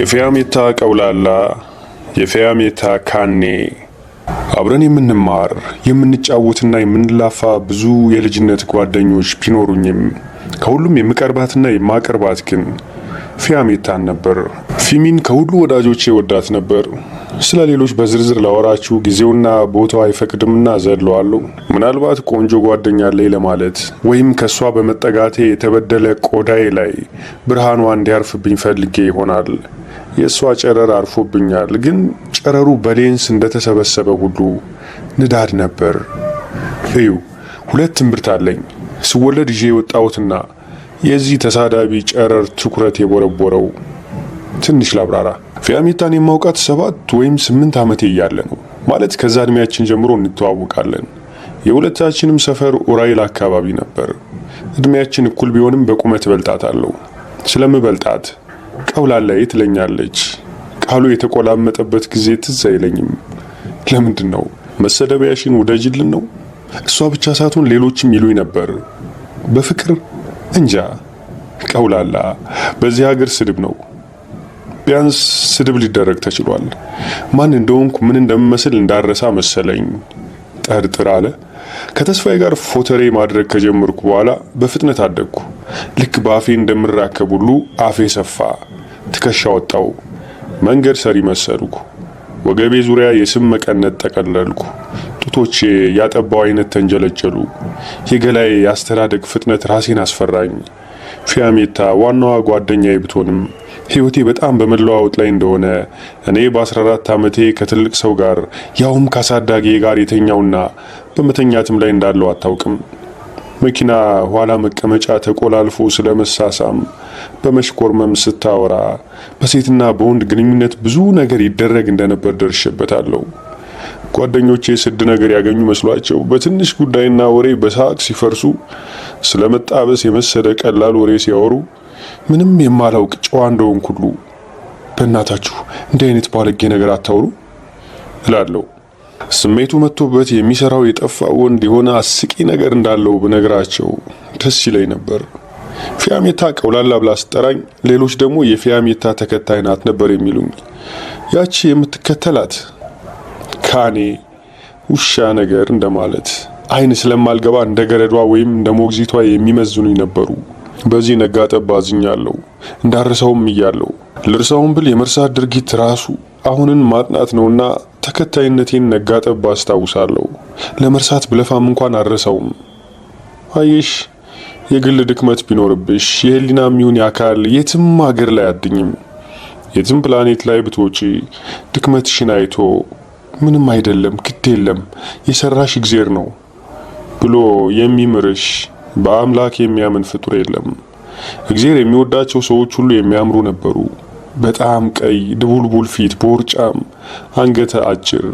የፊያሜታ ቀውላላ የፊያሜታ ካኔ አብረን የምንማር የምንጫወትና የምንላፋ ብዙ የልጅነት ጓደኞች ቢኖሩኝም ከሁሉም የምቀርባትና የማቀርባት ግን ፊያሜታን ነበር። ፊሚን ከሁሉ ወዳጆቼ ወዳት ነበር። ስለ ሌሎች በዝርዝር ላወራችሁ ጊዜውና ቦታው አይፈቅድምና ዘለዋለሁ። ምናልባት ቆንጆ ጓደኛ አለኝ ለማለት ወይም ከሷ በመጠጋቴ የተበደለ ቆዳዬ ላይ ብርሃኗ እንዲያርፍብኝ ፈልጌ ይሆናል። የሷ ጨረር አርፎብኛል፣ ግን ጨረሩ በሌንስ እንደተሰበሰበ ሁሉ ንዳድ ነበር። እዩ፣ ሁለት ትምህርት አለኝ። ስወለድ ይዤ የወጣሁትና የዚህ ተሳዳቢ ጨረር ትኩረት የቦረቦረው። ትንሽ ላብራራ። ፊያሜታን የማውቃት 7 ወይም 8 ዓመቴ እያለ ነው። ማለት ከዛ እድሜያችን ጀምሮ እንተዋወቃለን። የሁለታችንም ሰፈር ኡራይል አካባቢ ነበር። እድሜያችን እኩል ቢሆንም በቁመት በልጣታለሁ። ስለምበልጣት ቀውላላዬ ትለኛለች። ቃሉ የተቆላመጠበት ጊዜ ትዝ አይለኝም። ለምንድን ነው መሰደቢያሽን ውደጅልን ነው? እሷ ብቻ ሳትሆን ሌሎችም ይሉኝ ነበር። በፍቅር እንጃ። ቀውላላ በዚህ ሀገር ስድብ ነው። ቢያንስ ስድብ ሊደረግ ተችሏል። ማን እንደሆንኩ ምን እንደምመስል እንዳረሳ መሰለኝ። ጠርጥር አለ። ከተስፋዬ ጋር ፎተሬ ማድረግ ከጀመርኩ በኋላ በፍጥነት አደግኩ። ልክ በአፌ እንደምራከብ ሁሉ አፌ ሰፋ፣ ትከሻ ወጣው፣ መንገድ ሰሪ መሰልኩ። ወገቤ ዙሪያ የስም መቀነት ጠቀለልኩ። ጡቶቼ ያጠባው አይነት ተንጀለጀሉ። የገላዬ ያስተዳደግ ፍጥነት ራሴን አስፈራኝ። ፊያሜታ ዋናዋ ጓደኛዬ ብትሆንም ሕይወቴ በጣም በመለዋወጥ ላይ እንደሆነ እኔ በ14 ዓመቴ ከትልቅ ሰው ጋር ያውም ካሳዳጊ ጋር የተኛውና በመተኛትም ላይ እንዳለው አታውቅም። መኪና ኋላ መቀመጫ ተቆላልፎ ስለመሳሳም በመሽኮርመም ስታወራ በሴትና በወንድ ግንኙነት ብዙ ነገር ይደረግ እንደነበር ደርሼበታለሁ። ጓደኞቼ ስድ ነገር ያገኙ መስሏቸው በትንሽ ጉዳይና ወሬ በሳቅ ሲፈርሱ፣ ስለመጣበስ የመሰለ ቀላል ወሬ ሲያወሩ ምንም የማላውቅ ጨዋ እንደሆንኩ ሁሉ በእናታችሁ እንዲህ አይነት ባለጌ ነገር አታውሩ እላለሁ። ስሜቱ መጥቶበት የሚሰራው የጠፋ ወንድ የሆነ አስቂ ነገር እንዳለው ብነግራቸው ደስ ይለኝ ነበር። ፊያሜታ ቀውላላ ብላ ስጠራኝ፣ ሌሎች ደግሞ የፊያሜታ ተከታይ ናት ነበር የሚሉኝ። ያቺ የምትከተላት ካኔ ውሻ ነገር እንደማለት። አይን ስለማልገባ እንደ ገረዷ ወይም እንደ ሞግዚቷ የሚመዝኑኝ ነበሩ። በዚህ ነጋ ጠባ አዝኛለሁ። እንዳረሰውም እያለሁ ልርሳውን ብል የመርሳት ድርጊት ራሱ አሁንን ማጥናት ነውና ተከታይነቴን ነጋ ጠባ አስታውሳለሁ። ለመርሳት ብለፋም እንኳን አረሰውም። አየሽ፣ የግል ድክመት ቢኖርብሽ የህሊናም ይሁን የአካል የትም ሀገር ላይ አድኝም። የትም ፕላኔት ላይ ብትወጪ ድክመትሽን አይቶ ምንም አይደለም ግድ የለም የሰራሽ እግዚአብሔር ነው ብሎ የሚምርሽ በአምላክ የሚያምን ፍጡር የለም። እግዚአብሔር የሚወዳቸው ሰዎች ሁሉ የሚያምሩ ነበሩ። በጣም ቀይ ድቡልቡል ፊት፣ ቦርጫም፣ አንገተ አጭር፣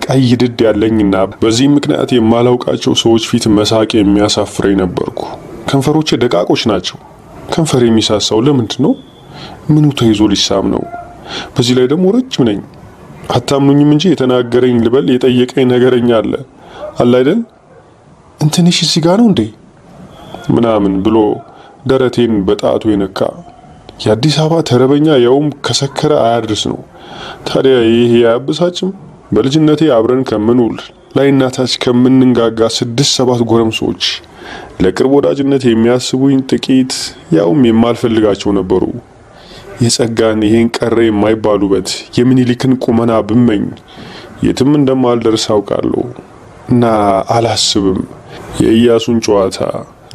ቀይ ድድ ያለኝና በዚህ ምክንያት የማላውቃቸው ሰዎች ፊት መሳቅ የሚያሳፍረኝ ነበርኩ። ከንፈሮቼ ደቃቆች ናቸው። ከንፈር የሚሳሳው ለምንድን ነው? ምኑ ተይዞ ሊሳም ነው? በዚህ ላይ ደግሞ ረጅም ነኝ። አታምኑኝም እንጂ የተናገረኝ ልበል የጠየቀኝ ነገረኛ አለ አይደል? እንትንሽ እዚህ ጋር ነው እንዴ ምናምን ብሎ ደረቴን በጣቱ የነካ። የአዲስ አበባ ተረበኛ ያውም ከሰከረ አያድርስ ነው። ታዲያ ይሄ አያበሳጭም? በልጅነቴ አብረን ከምንውል ላይና ታች ከምንንጋጋ 6-7 ጎረምሶች ለቅርብ ወዳጅነት የሚያስቡኝ ጥቂት ያውም የማልፈልጋቸው ነበሩ። የጸጋን ይሄን ቀረ የማይባሉበት የምኒልክን ቁመና ብመኝ የትም እንደማልደርስ አውቃለሁ እና አላስብም። የኢያሱን ጨዋታ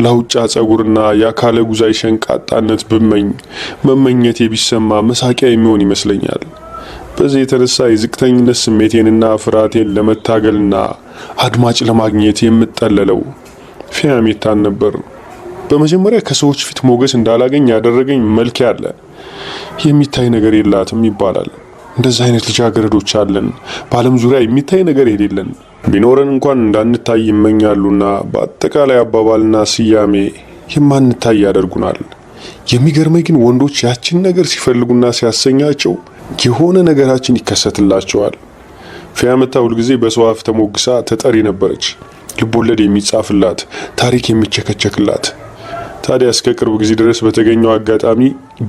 ላውጫ ጸጉርና የአካለ ጉዛይ ሸንቃጣነት ብመኝ መመኘቴ ቢሰማ መሳቂያ የሚሆን ይመስለኛል። በዚህ የተነሳ የዝቅተኝነት ስሜቴንና ፍርሃቴን ለመታገልና አድማጭ ለማግኘት የምጠለለው ፊያሜታን ነበር። በመጀመሪያ ከሰዎች ፊት ሞገስ እንዳላገኝ ያደረገኝ መልክ ያለ የሚታይ ነገር የላትም ይባላል። እንደዚህ አይነት ልጃገረዶች አለን፣ በዓለም ዙሪያ የሚታይ ነገር የሌለን። ቢኖረን እንኳን እንዳንታይ ይመኛሉና በአጠቃላይ አባባልና ስያሜ የማንታይ ያደርጉናል። የሚገርመኝ ግን ወንዶች ያችን ነገር ሲፈልጉና ሲያሰኛቸው የሆነ ነገራችን ይከሰትላቸዋል። ፊያሜታ ሁልጊዜ በሰው አፍ ተሞግሳ ተጠሪ ነበረች። ልቦለድ የሚጻፍላት፣ ታሪክ የሚቸከቸክላት። ታዲያ እስከ ቅርብ ጊዜ ድረስ በተገኘው አጋጣሚ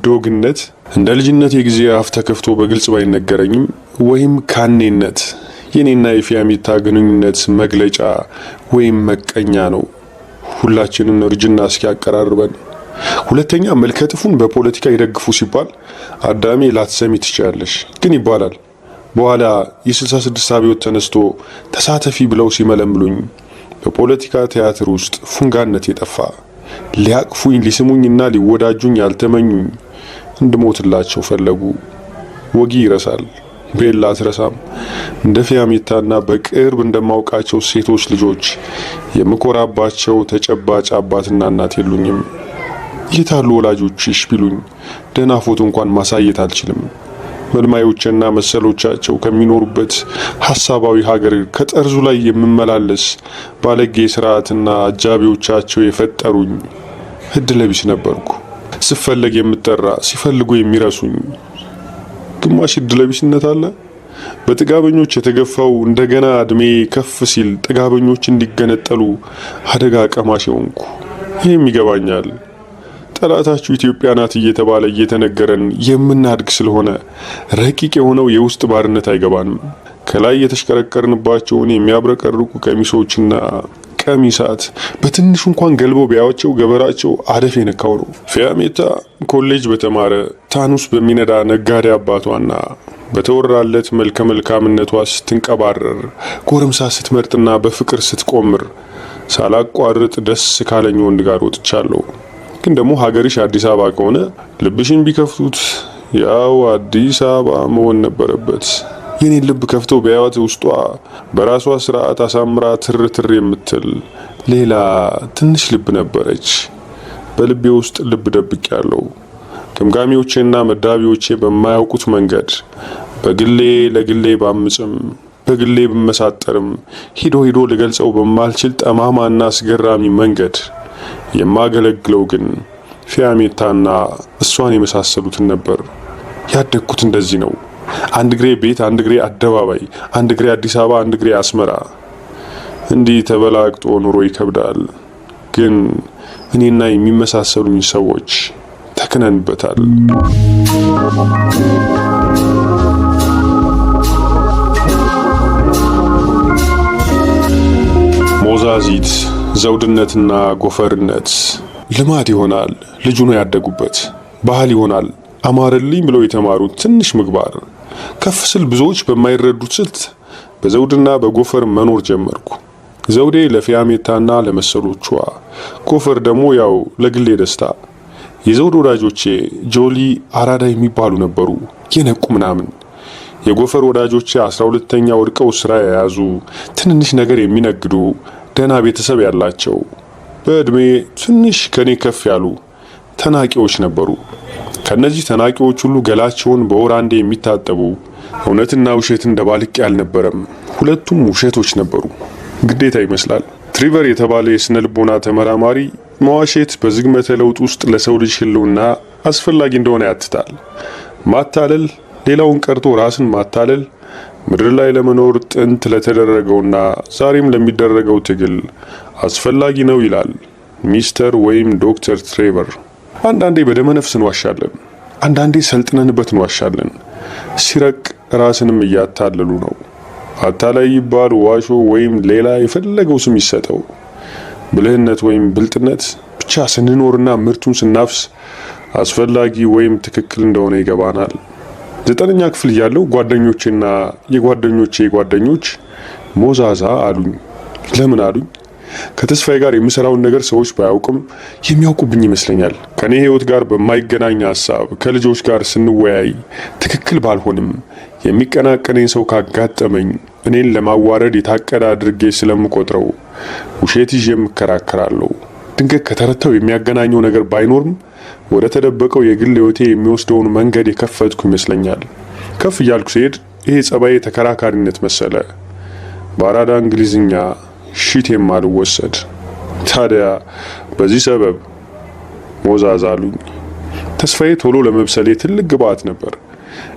ዶግነት እንደ ልጅነት የጊዜ አፍ ተከፍቶ በግልጽ ባይነገረኝም ወይም ካኔነት የኔና የፊያሜታ ግንኙነት መግለጫ ወይም መቀኛ ነው። ሁላችንን እርጅና እስኪያቀራርበን። ሁለተኛ መልከጥፉን በፖለቲካ ይደግፉ ሲባል አዳሜ ላትሰሚ ትችያለሽ ግን ይባላል። በኋላ የ66 አብዮት ተነስቶ ተሳተፊ ብለው ሲመለምሉኝ በፖለቲካ ቲያትር ውስጥ ፉንጋነት የጠፋ ሊያቅፉኝ ሊስሙኝና ሊወዳጁኝ ያልተመኙኝ እንድሞትላቸው ፈለጉ። ወጊ ይረሳል፣ ቤላ አትረሳም። እንደ ፊያሜታና በቅርብ እንደማውቃቸው ሴቶች ልጆች የምኮራባቸው ተጨባጭ አባትና እናት የሉኝም። የታሉ ወላጆችሽ ቢሉኝ ደህና ፎቶ እንኳን ማሳየት አልችልም። መልማዮችና መሰሎቻቸው ከሚኖሩበት ሐሳባዊ ሀገር ከጠርዙ ላይ የምመላለስ ባለጌ ስርዓትና አጃቢዎቻቸው የፈጠሩኝ እድለቢስ ነበርኩ። ስፈለግ የምጠራ ሲፈልጉ የሚረሱኝ ግማሽ እድለቢስነት አለ። በጥጋበኞች የተገፋው እንደገና እድሜ ከፍ ሲል ጥጋበኞች እንዲገነጠሉ አደጋ ቀማሽ ሆንኩ። ይህም ይገባኛል። ጠላታችሁ ኢትዮጵያ ናት እየተባለ እየተነገረን የምናድግ ስለሆነ ረቂቅ የሆነው የውስጥ ባርነት አይገባንም። ከላይ የተሽከረከርንባቸውን የሚያብረቀርቁ ቀሚሶችና ቀሚሳት በትንሹ እንኳን ገልበው ቢያዋቸው ገበራቸው አደፍ የነካው ነው። ፊያሜታ ኮሌጅ በተማረ ታኑስ በሚነዳ ነጋዴ አባቷና በተወራለት መልከ መልካምነቷ ስትንቀባረር ጎረምሳ ስትመርጥና በፍቅር ስትቆምር ሳላቋርጥ ደስ ካለኝ ወንድ ጋር ወጥቻለሁ። ግን ደግሞ ሀገርሽ አዲስ አበባ ከሆነ ልብሽን ቢከፍቱት ያው አዲስ አበባ መሆን ነበረበት። የኔን ልብ ከፍተው ቢያዩት ውስጧ በራሷ ስርዓት አሳምራ ትርትር የምትል ሌላ ትንሽ ልብ ነበረች። በልቤ ውስጥ ልብ ደብቄያለሁ። ገምጋሚዎቼና መዳቢዎቼ በማያውቁት መንገድ በግሌ ለግሌ ባምጽም በግሌ ብመሳጠርም ሂዶ ልገልጸው በማልችል ጠማማና አስገራሚ መንገድ የማገለግለው ግን ፊያሜታና እሷን የመሳሰሉትን ነበር። ያደግኩት እንደዚህ ነው። አንድ ግሬ ቤት፣ አንድ ግሬ አደባባይ፣ አንድ ግሬ አዲስ አበባ፣ አንድ ግሬ አስመራ። እንዲህ ተበላቅጦ ኑሮ ይከብዳል። ግን እኔና የሚመሳሰሉኝ ሰዎች ተክነንበታል። ሞዛዚት ዘውድነትና ጎፈርነት ልማድ ይሆናል። ልጁ ነው ያደጉበት ባህል ይሆናል። አማረልኝ ብለው የተማሩት ትንሽ ምግባር። ከፍ ስል ብዙዎች በማይረዱት ስልት በዘውድና በጎፈር መኖር ጀመርኩ። ዘውዴ ለፊያሜታና ለመሰሎቿ፣ ጎፈር ደግሞ ያው ለግሌ ደስታ። የዘውድ ወዳጆቼ ጆሊ አራዳ የሚባሉ ነበሩ፣ የነቁ ምናምን። የጎፈር ወዳጆቼ 12ኛ ወድቀው ስራ የያዙ ትንንሽ ነገር የሚነግዱ ደህና ቤተሰብ ያላቸው በእድሜ ትንሽ ከኔ ከፍ ያሉ ተናቂዎች ነበሩ። ከነዚህ ተናቂዎች ሁሉ ገላቸውን በወር አንዴ የሚታጠቡ እውነትና ውሸት እንደባልቄ አልነበረም። ሁለቱም ውሸቶች ነበሩ። ግዴታ ይመስላል። ትሪቨር የተባለ የስነ ልቦና ተመራማሪ መዋሸት በዝግመተ ለውጥ ውስጥ ለሰው ልጅ ህልውና አስፈላጊ እንደሆነ ያትታል። ማታለል፣ ሌላውን ቀርቶ ራስን ማታለል ምድር ላይ ለመኖር ጥንት ለተደረገውና ዛሬም ለሚደረገው ትግል አስፈላጊ ነው ይላል ሚስተር ወይም ዶክተር ትሬቨር። አንዳንዴ በደመነፍስ እንዋሻለን፣ አንዳንዴ ሰልጥነንበት እንዋሻለን። ሲረቅ ራስንም እያታለሉ ነው። አታላይ ይባል ዋሾ ወይም ሌላ የፈለገው ስም ይሰጠው። ብልህነት ወይም ብልጥነት ብቻ ስንኖርና ምርቱን ስናፍስ አስፈላጊ ወይም ትክክል እንደሆነ ይገባናል። 9ኛ ክፍል ያለው ጓደኞቼና የጓደኞቼ ጓደኞች ሞዛዛ አሉኝ። ለምን አሉኝ? ከተስፋዬ ጋር የምሰራውን ነገር ሰዎች ባያውቅም የሚያውቁብኝ ይመስለኛል። ከኔ ህይወት ጋር በማይገናኝ ሀሳብ ከልጆች ጋር ስንወያይ ትክክል ባልሆንም የሚቀናቀነኝ ሰው ካጋጠመኝ እኔን ለማዋረድ የታቀደ አድርጌ ስለምቆጥረው ውሸት ይዤ እከራከራለሁ። ድንገት ከተረተው የሚያገናኘው ነገር ባይኖርም ወደ ተደበቀው የግል ህይወቴ የሚወስደውን መንገድ የከፈትኩ ይመስለኛል። ከፍ እያልኩ ሲሄድ ይሄ ጸባዬ ተከራካሪነት መሰለ። በአራዳ እንግሊዝኛ ሽት የማልወሰድ። ታዲያ በዚህ ሰበብ ሞዛዛ አሉኝ። ተስፋዬ ቶሎ ለመብሰሌ ትልቅ ግብአት ነበር።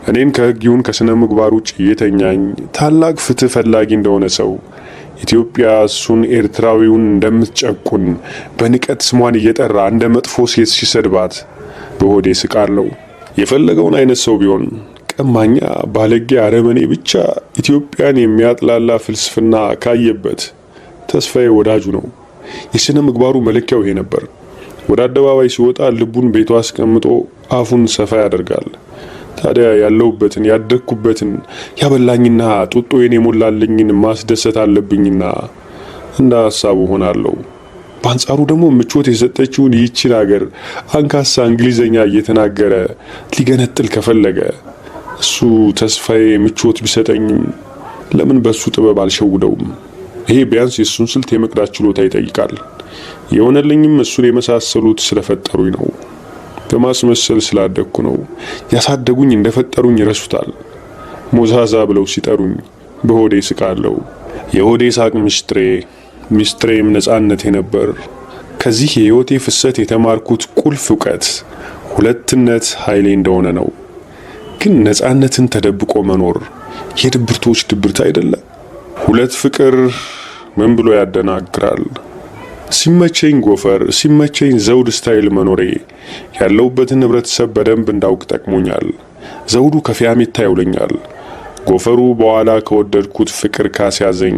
እኔን ከህግ ይሁን ከስነ ምግባር ውጭ የተኛኝ ታላቅ ፍትህ ፈላጊ እንደሆነ ሰው ኢትዮጵያ እሱን ኤርትራዊውን እንደምትጨቁን በንቀት ስሟን እየጠራ እንደ መጥፎ ሴት ሲሰድባት በሆዴ ስቃለሁ። የፈለገውን አይነት ሰው ቢሆን ቀማኛ፣ ባለጌ፣ አረመኔ ብቻ ኢትዮጵያን የሚያጥላላ ፍልስፍና ካየበት ተስፋዬ ወዳጁ ነው። የሥነ ምግባሩ መለኪያው ይሄ ነበር። ወደ አደባባይ ሲወጣ ልቡን ቤቱ አስቀምጦ አፉን ሰፋ ያደርጋል። ታዲያ ያለሁበትን ያደግኩበትን ያበላኝና ጡጦዬን የሞላልኝን ማስደሰት አለብኝና እንደ ሐሳቡ ሆናለሁ። በአንጻሩ ደግሞ ምቾት የሰጠችውን ይህችን አገር አንካሳ እንግሊዘኛ እየተናገረ ሊገነጥል ከፈለገ እሱ ተስፋዬ ምቾት ቢሰጠኝም ለምን በሱ ጥበብ አልሸውደውም? ይሄ ቢያንስ የሱን ስልት የመቅዳት ችሎታ ይጠይቃል። የሆነልኝም እሱን የመሳሰሉት ስለፈጠሩኝ ነው። በማስመሰል ስላደግኩ ነው። ያሳደጉኝ እንደፈጠሩኝ ይረሱታል። ሞዛዛ ብለው ሲጠሩኝ በሆዴ ስቃለሁ። የሆዴ ሳቅ ሚስጥሬም ነጻነቴ ነበር። ከዚህ የህይወቴ ፍሰት የተማርኩት ቁልፍ እውቀት ሁለትነት ኃይሌ እንደሆነ ነው። ግን ነጻነትን ተደብቆ መኖር የድብርቶች ድብርት አይደለም። ሁለት ፍቅር ምን ብሎ ያደናግራል? ሲመቸኝ ጎፈር፣ ሲመቸኝ ዘውድ ስታይል መኖሬ ያለውበትን ህብረተሰብ በደንብ እንዳውቅ ጠቅሞኛል። ዘውዱ ከፊያሜታ ይውለኛል። ጎፈሩ በኋላ ከወደድኩት ፍቅር ካስያዘኝ፣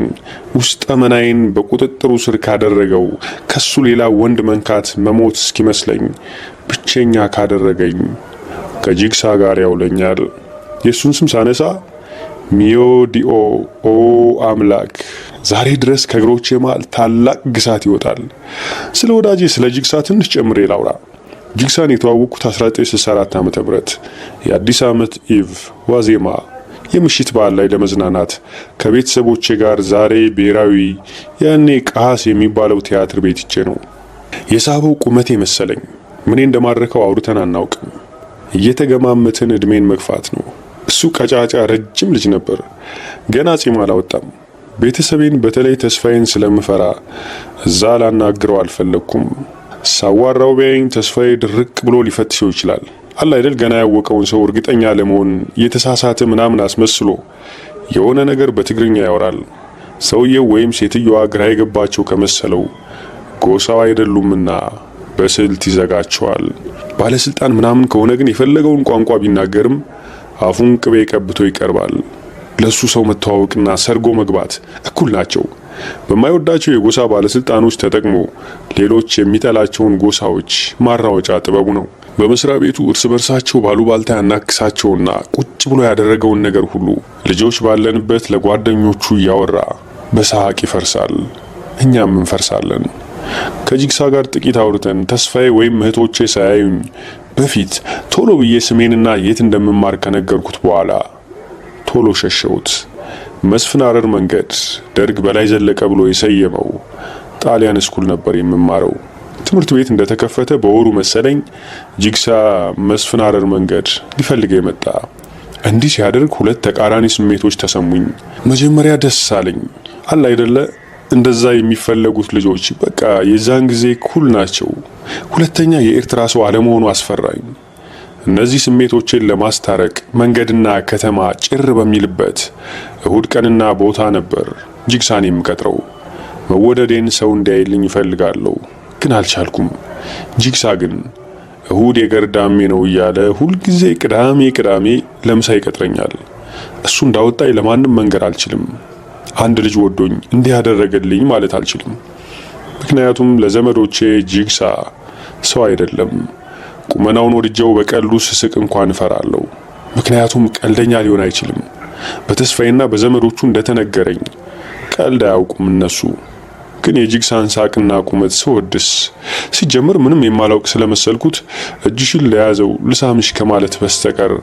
ውስጠ መናዬን በቁጥጥሩ ስር ካደረገው፣ ከሱ ሌላ ወንድ መንካት መሞት እስኪመስለኝ ብቸኛ ካደረገኝ ከጂግሳ ጋር ያውለኛል። የሱን ስም ሳነሳ ሚዮ ዲኦ ኦ አምላክ ዛሬ ድረስ ከእግሮቼ መሃል ታላቅ ግሳት ይወጣል። ስለ ወዳጄ ስለ ጂግሳ ትንሽ ጨምሬ ላውራ። ጂግሳን የተዋወቅኩት 1964 ዓ.ም የአዲስ ዓመት ኢቭ ዋዜማ የምሽት በዓል ላይ ለመዝናናት ከቤተሰቦቼ ጋር ዛሬ ብሔራዊ ያኔ ቃስ የሚባለው ቲያትር ቤት ሄጄ ነው። የሳበው ቁመቴ መሰለኝ። ምን እንደማረከው አውርተን አናውቅም። እየተገማመትን እድሜን መግፋት ነው። እሱ ቀጫጫ ረጅም ልጅ ነበር። ገና ጺም አላወጣም። ቤተሰቤን በተለይ ተስፋዬን ስለምፈራ እዛ ላናግረው አልፈለኩም። ሳዋራው ቢያየኝ ተስፋዬ ድርቅ ብሎ ሊፈትሸው ይችላል። አለ አይደል ገና ያወቀውን ሰው እርግጠኛ ለመሆን የተሳሳተ ምናምን አስመስሎ የሆነ ነገር በትግርኛ ያወራል። ሰውየው ወይም ሴትዮዋ ግራ የገባቸው ከመሰለው ጎሳው አይደሉምና በስልት ይዘጋቸዋል። ባለስልጣን ምናምን ከሆነ ግን የፈለገውን ቋንቋ ቢናገርም አፉን ቅቤ ቀብቶ ይቀርባል። ለሱ ሰው መተዋወቅና ሰርጎ መግባት እኩል ናቸው። በማይወዳቸው የጎሳ ባለስልጣኖች ተጠቅሞ ሌሎች የሚጠላቸውን ጎሳዎች ማራወጫ ጥበቡ ነው። በመስሪያ ቤቱ እርስ በርሳቸው ባሉባልታ ያናክሳቸውና ቁጭ ብሎ ያደረገውን ነገር ሁሉ ልጆች ባለንበት ለጓደኞቹ እያወራ በሳቅ ይፈርሳል። እኛም እንፈርሳለን። ከጂግሳ ጋር ጥቂት አውርተን ተስፋዬ ወይም እህቶቼ ሳያዩኝ በፊት ቶሎ ብዬ ስሜንና የት እንደምማር ከነገርኩት በኋላ ቶሎ ሸሸሁት። መስፍን አረር መንገድ ደርግ በላይ ዘለቀ ብሎ የሰየመው ጣሊያን ስኩል ነበር የምማረው። ትምህርት ቤት እንደተከፈተ በወሩ መሰለኝ ጂግሳ መስፍን አረር መንገድ ሊፈልገ መጣ። እንዲህ ሲያደርግ ሁለት ተቃራኒ ስሜቶች ተሰሙኝ። መጀመሪያ ደስ አለኝ። አለ አይደለ እንደዛ የሚፈለጉት ልጆች በቃ የዛን ጊዜ ኩል ናቸው። ሁለተኛ የኤርትራ ሰው አለመሆኑ አስፈራኝ። እነዚህ ስሜቶችን ለማስታረቅ መንገድና ከተማ ጭር በሚልበት እሁድ ቀንና ቦታ ነበር ጂግሳን የምቀጥረው። መወደዴን ሰው እንዲያይልኝ ይፈልጋለሁ፣ ግን አልቻልኩም። ጂግሳ ግን እሁድ የገርዳሜ ነው እያለ ሁልጊዜ ቅዳሜ ለምሳ ይቀጥረኛል። እሱ እንዳወጣኝ ለማንም መንገር አልችልም። አንድ ልጅ ወዶኝ እንዲህ ያደረገልኝ ማለት አልችልም። ምክንያቱም ለዘመዶቼ ጂግሳ ሰው አይደለም። ቁመናውን ወድጀው በቀሉ ስስቅ እንኳን እፈራለሁ። ምክንያቱም ቀልደኛ ሊሆን አይችልም። በተስፋዬና በዘመዶቹ እንደተነገረኝ ቀልድ አያውቁም እነሱ። ግን የጂግሳን ሳቅና ቁመት ስወድስ ሲጀምር ምንም የማላውቅ ስለመሰልኩት እጅሽን ለያዘው ልሳምሽ ከማለት በስተቀር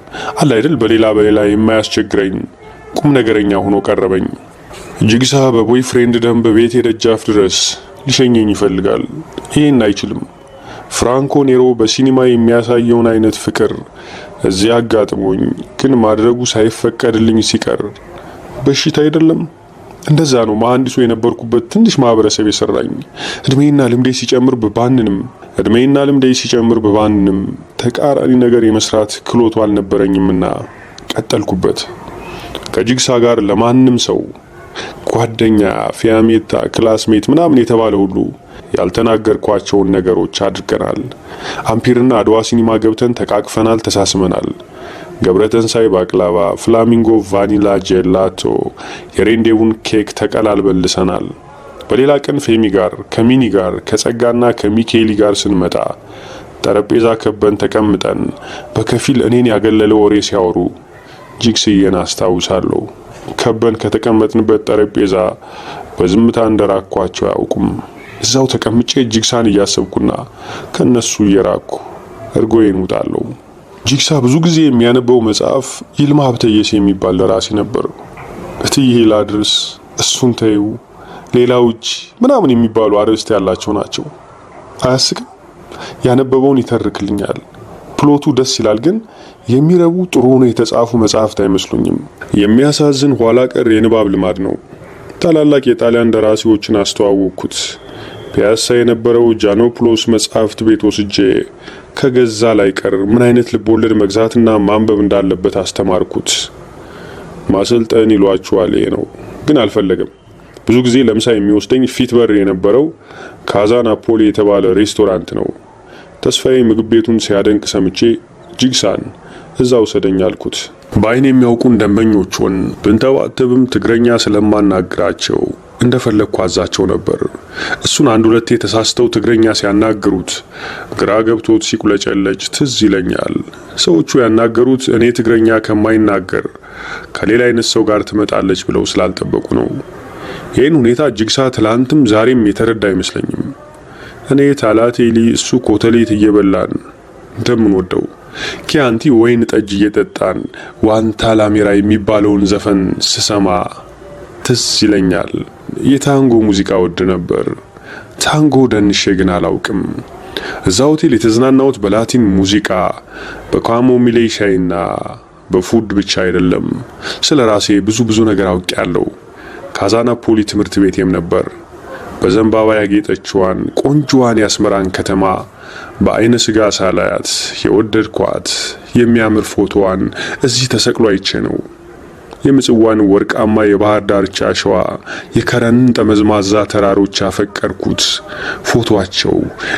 አለ አይደል በሌላ የማያስቸግረኝ ቁም ነገረኛ ሆኖ ቀረበኝ። ጂግሳ በቦይ ፍሬንድ ደንብ ቤት የደጃፍ ድረስ ሊሸኘኝ ይፈልጋል። ይሄን አይችልም። ፍራንኮ ኔሮ በሲኒማ የሚያሳየውን አይነት ፍቅር እዚያ አጋጥሞኝ ግን ማድረጉ ሳይፈቀድልኝ ሲቀር በሽታ አይደለም። እንደዛ ነው መሐንዲሱ የነበርኩበት ትንሽ ማህበረሰብ የሰራኝ። እድሜና ልምዴ ሲጨምር በባንንም ተቃራኒ ነገር የመስራት ክሎቱ አልነበረኝምና ቀጠልኩበት። ከጂግሳ ጋር ለማንም ሰው ጓደኛ፣ ፊያሜታ፣ ክላስሜት ምናምን የተባለ ሁሉ ያልተናገርኳቸውን ነገሮች አድርገናል። አምፒርና አድዋ ሲኒማ ገብተን ተቃቅፈናል፣ ተሳስመናል። ገብረተንሳይ ባቅላባ፣ ፍላሚንጎ ቫኒላ ጄላቶ፣ የሬንዴቡን ኬክ ተቀላልበልሰናል። በሌላ ቀን ፌሚ ጋር ከሚኒ ጋር ከጸጋና ከሚኬሊ ጋር ስንመጣ ጠረጴዛ ከበን ተቀምጠን በከፊል እኔን ያገለለ ወሬ ሲያወሩ ጂግስዬን አስታውሳለሁ። ከበን ከተቀመጥንበት ጠረጴዛ በዝምታ እንደራኳቸው አያውቁም። እዛው ተቀምጬ ጂግሳን እያሰብኩና ከነሱ እየራኩ እርጎዬን ውጣለሁ። ጂግሳ ብዙ ጊዜ የሚያነበው መጽሐፍ ይልማ ሀብተየስ የሚባል ደራሲ ነበር። እትዬ ላድርስ፣ እሱን ተይው፣ ሌላውጅ ምናምን የሚባሉ አርዕስት ያላቸው ናቸው። አያስቅም? ያነበበውን ይተርክልኛል። ፕሎቱ ደስ ይላል፣ ግን የሚረቡ ጥሩ ሆነው የተጻፉ መጽሐፍት አይመስሉኝም። የሚያሳዝን ኋላ ቀር የንባብ ልማድ ነው። ታላላቅ የጣሊያን ደራሲዎችን አስተዋወቅኩት። ፒያሳ የነበረው ጃኖፕሎስ መጽሐፍት ቤት ወስጄ ከገዛ ላይ ቀር ምን አይነት ልቦለድ መግዛትና ማንበብ እንዳለበት አስተማርኩት። ማሰልጠን ይሏችኋል ይሄ ነው፣ ግን አልፈለገም። ብዙ ጊዜ ለምሳ የሚወስደኝ ፊት በር የነበረው ካዛ ናፖሊ የተባለ ሬስቶራንት ነው። ተስፋዬ ምግብ ቤቱን ሲያደንቅ ሰምቼ ጂግሳን እዛ ውሰደኝ አልኩት። በአይን የሚያውቁን ደንበኞቹን ብንተዋተብም ትግረኛ ስለማናግራቸው እንደፈለግኩ አዛቸው ነበር። እሱን አንድ ሁለቴ ተሳስተው ትግረኛ ሲያናግሩት ግራ ገብቶት ሲቁለጨለጭ ትዝ ይለኛል። ሰዎቹ ያናገሩት እኔ ትግረኛ ከማይናገር ከሌላ አይነት ሰው ጋር ትመጣለች ብለው ስላልጠበቁ ነው። ይህን ሁኔታ ጂግሳ ትላንትም ዛሬም የተረዳ አይመስለኝም። እኔ ታላቴሊ እሱ ኮተሌት እየበላን እንደምንወደው ኪያንቲ ወይን ጠጅ እየጠጣን ዋንታ ላሜራ የሚባለውን ዘፈን ስሰማ ትዝ ይለኛል። የታንጎ ሙዚቃ ወድ ነበር። ታንጎ ደንሼ ግን አላውቅም። እዛ ሆቴል የተዝናናሁት በላቲን ሙዚቃ፣ በካሞሚሌ ሻይና በፉድ ብቻ አይደለም። ስለ ራሴ ብዙ ነገር አውቄያለሁ። ካዛናፖሊ ትምህርት ቤቴም ነበር። በዘንባባ ያጌጠችዋን ቆንጆዋን ያስመራን ከተማ በአይነ ስጋ ሳላያት የወደድኳት የሚያምር ፎቶዋን እዚህ ተሰቅሎ አይቼ ነው። የምጽዋን ወርቃማ የባህር ዳርቻ አሸዋ፣ የከረንን ጠመዝማዛ ተራሮች ያፈቀርኩት ፎቶአቸው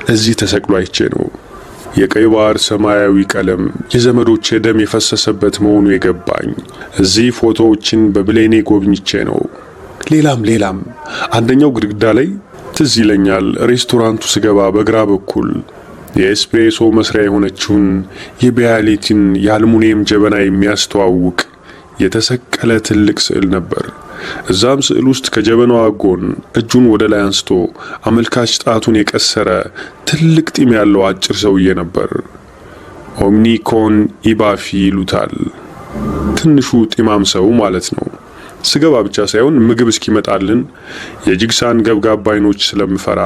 እዚህ ተሰቅሎ አይቼ ነው። የቀይ ባህር ሰማያዊ ቀለም የዘመዶቼ ደም የፈሰሰበት መሆኑ የገባኝ እዚህ ፎቶዎችን በብሌኔ ጎብኝቼ ነው። ሌላም አንደኛው ግድግዳ ላይ ትዝ ይለኛል። ሬስቶራንቱ ስገባ በግራ በኩል የኤስፕሬሶ መስሪያ የሆነችውን የቢያሌቲን የአልሙኒየም ጀበና የሚያስተዋውቅ የተሰቀለ ትልቅ ስዕል ነበር። እዛም ስዕል ውስጥ ከጀበናዋ ጎን እጁን ወደ ላይ አንስቶ አመልካች ጣቱን የቀሰረ ትልቅ ጢም ያለው አጭር ሰውዬ ነበር። ኦምኒኮን ኢባፊ ይሉታል። ትንሹ ጢማም ሰው ማለት ነው። ስገባ ብቻ ሳይሆን ምግብ እስኪመጣልን የጂግሳን ገብጋባ አይኖች ስለምፈራ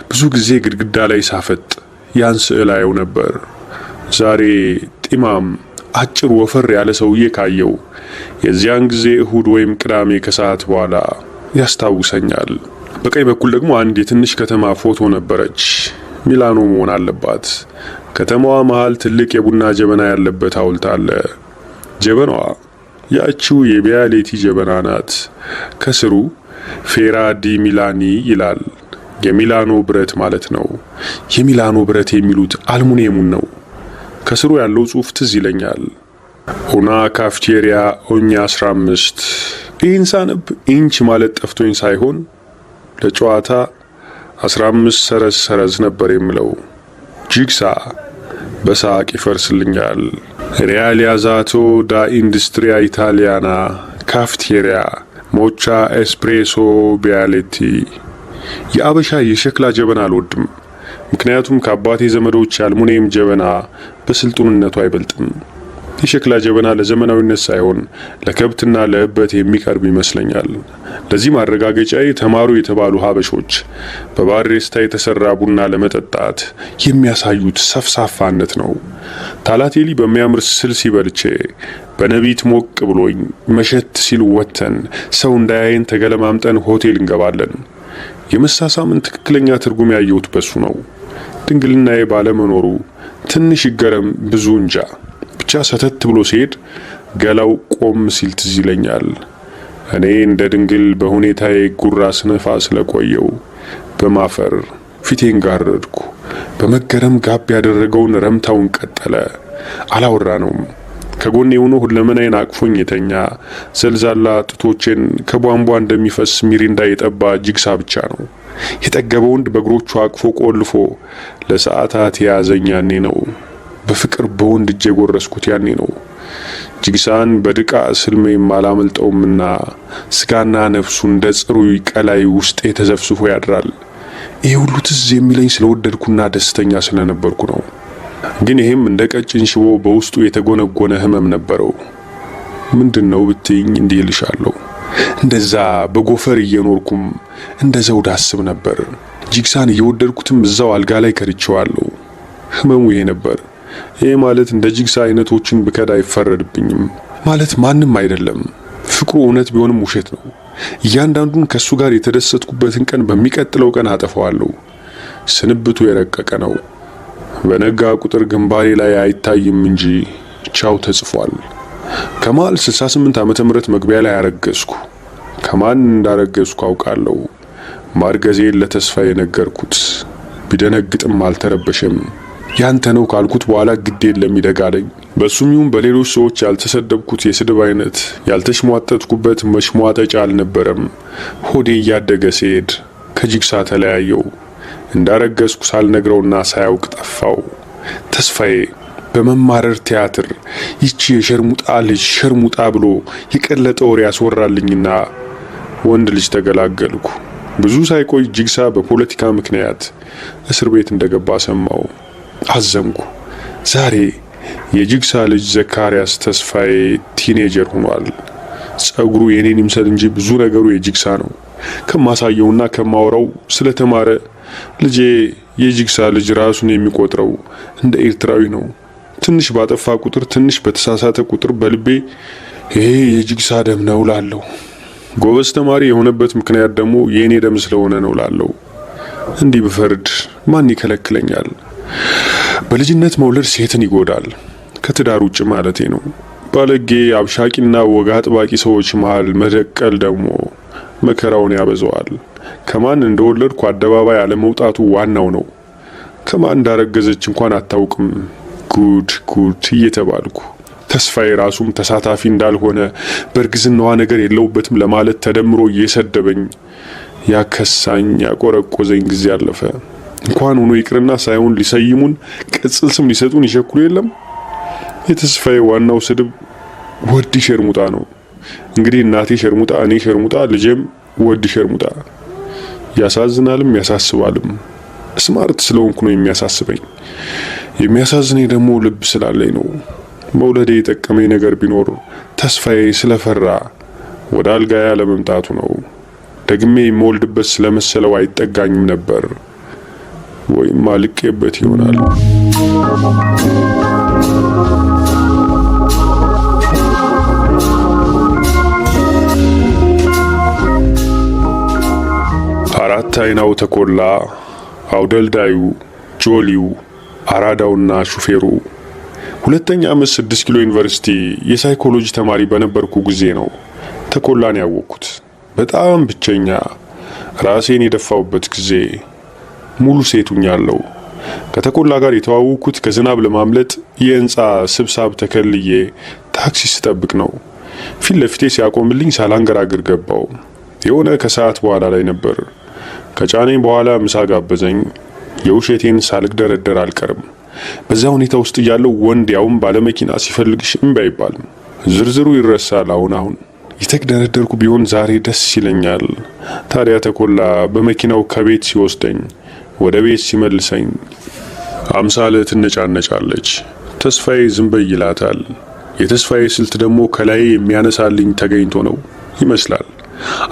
ብዙ ጊዜ ግድግዳ ላይ ሳፈጥ ያን ስዕል አየው ነበር። ዛሬ ጢማም አጭር ወፈር ያለ ሰውዬ ካየው የዚያን ጊዜ እሁድ ወይም ቅዳሜ ከሰዓት በኋላ ያስታውሰኛል። በቀኝ በኩል ደግሞ አንድ የትንሽ ከተማ ፎቶ ነበረች። ሚላኖ መሆን አለባት። ከተማዋ መሃል ትልቅ የቡና ጀበና ያለበት ሐውልት አለ። ጀበናዋ ያቺው የቢያሌቲ ጀበና ናት። ከስሩ ፌራ ዲ ሚላኒ ይላል። የሚላኖ ብረት ማለት ነው። የሚላኖ ብረት የሚሉት አልሙኒየሙን ነው። ከስሩ ያለው ጽሑፍ ትዝ ይለኛል። ኡና ካፍቴሪያ ኦኛ 15። ይህን ሳነብ ኢንች ማለት ጠፍቶኝ ሳይሆን ለጨዋታ 15 ሰረዝ ነበር የምለው። ጂግሳ በሳቅ ይፈርስልኛል። ሪያሊያዛቶ ዳ ኢንዱስትሪያ ኢታሊያና ካፍቴሪያ ሞቻ ኤስፕሬሶ ቢያሌቲ። የአበሻ የሸክላ ጀበና አልወድም። ምክንያቱም ከአባቴ ዘመዶች የአልሙኒየም ጀበና በስልጡንነቱ አይበልጥም። የሸክላ ጀበና ለዘመናዊነት ሳይሆን ለከብትና ለእበት የሚቀርብ ይመስለኛል። ለዚህ ማረጋገጫዬ ተማሩ የተባሉ ሀበሾች በባሬስታ የተሰራ ቡና ለመጠጣት የሚያሳዩት ሰፍሳፋነት ነው። ታላቴሊ በሚያምር ስልስ በልቼ በነቢት ሞቅ ብሎኝ መሸት ሲል ወተን ሰው እንዳያየን ተገለማምጠን ሆቴል እንገባለን። የመሳሳምን ትክክለኛ ትርጉም ያየሁት በሱ ነው። ድንግልናዬ ባለመኖሩ ትንሽ ይገረም ብዙ እንጃ። ብቻ ሰተት ብሎ ሲሄድ ገላው ቆም ሲል ትዝ ይለኛል። እኔ እንደ ድንግል በሁኔታዬ ጉራ ስነፋ ስለቆየው በማፈር ፊቴን ጋረድኩ። በመገረም ጋብ ያደረገውን ረምታውን ቀጠለ። አላወራነውም። ከጎኔ ሆኖ ሁለመናዬን አቅፎኝ የተኛ ዘልዛላ ጡቶቼን ከቧንቧ እንደሚፈስ ሚሪንዳ የጠባ ጅግሳ ብቻ ነው። የጠገበ ወንድ በእግሮቹ አቅፎ ቆልፎ ለሰዓታት የያዘኝ ያኔ ነው። በፍቅር በወንድ እጄ የጎረስኩት ያኔ ነው። ጅግሳን በድቃ ስልሜም አላመልጠውምና ስጋና ነፍሱ እንደ ጽሩይ ቀላይ ውስጤ ተዘፍስፎ ያድራል። ይሄ ሁሉ ትዝ የሚለኝ ስለወደድኩና ደስተኛ ስለነበርኩ ነው። ግን ይሄም እንደ ቀጭን ሽቦ በውስጡ የተጎነጎነ ህመም ነበረው። ምንድነው ብትይኝ እንዲህ ልሻለሁ። እንደዛ በጎፈር እየኖርኩም እንደ ዘውድ አስብ ነበር። ጅግሳን እየወደድኩትም እዛው አልጋ ላይ ከርቼዋለሁ። ህመሙ ይሄ ነበር። ይሄ ማለት እንደ ጅግሳ አይነቶችን ብከዳ አይፈረድብኝም ማለት ማንም አይደለም። ፍቅሩ እውነት ቢሆንም ውሸት ነው። እያንዳንዱን ከሱ ጋር የተደሰትኩበትን ቀን በሚቀጥለው ቀን አጠፋዋለሁ። ስንብቱ የረቀቀ ነው። በነጋ ቁጥር ግንባሬ ላይ አይታይም እንጂ ቻው ተጽፏል። ከማል 68 ዓመተ ምህረት መግቢያ ላይ አረገዝኩ። ከማን እንዳረገዝኩ አውቃለሁ። ማርገዜን ለተስፋዬ ነገርኩት። ቢደነግጥም አልተረበሸም። ያንተ ነው ካልኩት በኋላ ግድ የለም ይደጋለኝ። በሱም ይሁን በሌሎች ሰዎች ያልተሰደብኩት የስድብ አይነት ያልተሽሟጠጥኩበት መሽሟጠጫ አልነበረም። ሆዴ እያደገ ሲሄድ ከጅግሳ ተለያየው። እንዳረገዝኩ ሳልነግረውና ሳያውቅ ጠፋው። ተስፋዬ በመማረር ቲያትር ይቺ የሸርሙጣ ልጅ ሸርሙጣ ብሎ የቀለጠ ወሬ ያስወራልኝና ወንድ ልጅ ተገላገልኩ። ብዙ ሳይቆይ ጅግሳ በፖለቲካ ምክንያት እስር ቤት እንደገባ ሰማው። አዘንኩ። ዛሬ የጅግሳ ልጅ ዘካሪያስ ተስፋዬ ቲኔጀር ሆኗል። ጸጉሩ የኔን ይምሰል እንጂ ብዙ ነገሩ የጅግሳ ነው። ከማሳየውና ከማወራው ስለተማረ ልጄ የጅግሳ ልጅ ራሱን የሚቆጥረው እንደ ኤርትራዊ ነው። ትንሽ ባጠፋ ቁጥር፣ ትንሽ በተሳሳተ ቁጥር በልቤ ይሄ የጅግሳ ደም ነው ላለው። ጎበዝ ተማሪ የሆነበት ምክንያት ደግሞ የኔ ደም ስለሆነ ነው ላለው። እንዲህ ብፈርድ ማን ይከለክለኛል? በልጅነት መውለድ ሴትን ይጎዳል። ከትዳር ውጭ ማለቴ ነው። ባለጌ አብሻቂና ወግ አጥባቂ ሰዎች መሃል መደቀል ደግሞ መከራውን ያበዛዋል። ከማን እንደወለድኩ አደባባይ አለመውጣቱ ዋናው ነው። ከማን እንዳረገዘች እንኳን አታውቅም። ጉድ ጉድ እየተባልኩ ተስፋዬ ራሱም ተሳታፊ እንዳልሆነ በእርግዝናዋ ነገር የለውበትም ለማለት ተደምሮ እየሰደበኝ ያከሳኝ ያቆረቆዘኝ ጊዜ አለፈ። እንኳን ሆኖ ይቅርና ሳይሆን ሊሰይሙን ቅጽል ስም ሊሰጡን ይሸኩሉ የለም። የተስፋዬ ዋናው ስድብ ወዲ ሸርሙጣ ነው። እንግዲህ እናቴ ሸርሙጣ፣ እኔ ሸርሙጣ፣ ልጄም ወዲ ሸርሙጣ። ያሳዝናልም ያሳስባልም። ስማርት ስለሆንኩ ነው የሚያሳስበኝ። የሚያሳዝነኝ ደግሞ ልብ ስላለኝ ነው። መውለዴ የጠቀመኝ ነገር ቢኖር ተስፋዬ ስለፈራ ወደ አልጋዬ ያለመምጣቱ ነው። ደግሜ የምወልድበት ስለመሰለው አይጠጋኝም ነበር። ወይም አልቄበት ይሆናል። አራት አይናው ተኮላ፣ አውደልዳዩ፣ ጆሊው፣ አራዳውና ሹፌሩ። ሁለተኛ ዓመት 6 ኪሎ ዩኒቨርሲቲ የሳይኮሎጂ ተማሪ በነበርኩ ጊዜ ነው ተኮላን ያወቅኩት። በጣም ብቸኛ ራሴን የደፋውበት ጊዜ። ሙሉ ሴቱኛለሁ። ከተኮላ ጋር የተዋወቅኩት ከዝናብ ለማምለጥ የህንጻ ስብሳብ ተከልዬ ታክሲ ስጠብቅ ነው። ፊት ለፊቴ ሲያቆምልኝ ሳላንገራግር ገባው። የሆነ ከሰዓት በኋላ ላይ ነበር። ከጫኔኝ በኋላ ምሳ ጋበዘኝ። የውሸቴን ሳልደረደር አልቀርም። በዛ ሁኔታ ውስጥ ያለው ወንድ ያውም ባለመኪና ሲፈልግሽ እምቢ አይባልም። ዝርዝሩ ይረሳል። አሁን የተደረደርኩ ቢሆን ዛሬ ደስ ይለኛል። ታዲያ ተኮላ በመኪናው ከቤት ሲወስደኝ ወደ ቤት ሲመልሰኝ አምሳለ ትነጫነጫለች። ተስፋዬ ዝም በይ ይላታል። የተስፋዬ ስልት ደግሞ ከላይ የሚያነሳልኝ ተገኝቶ ነው ይመስላል።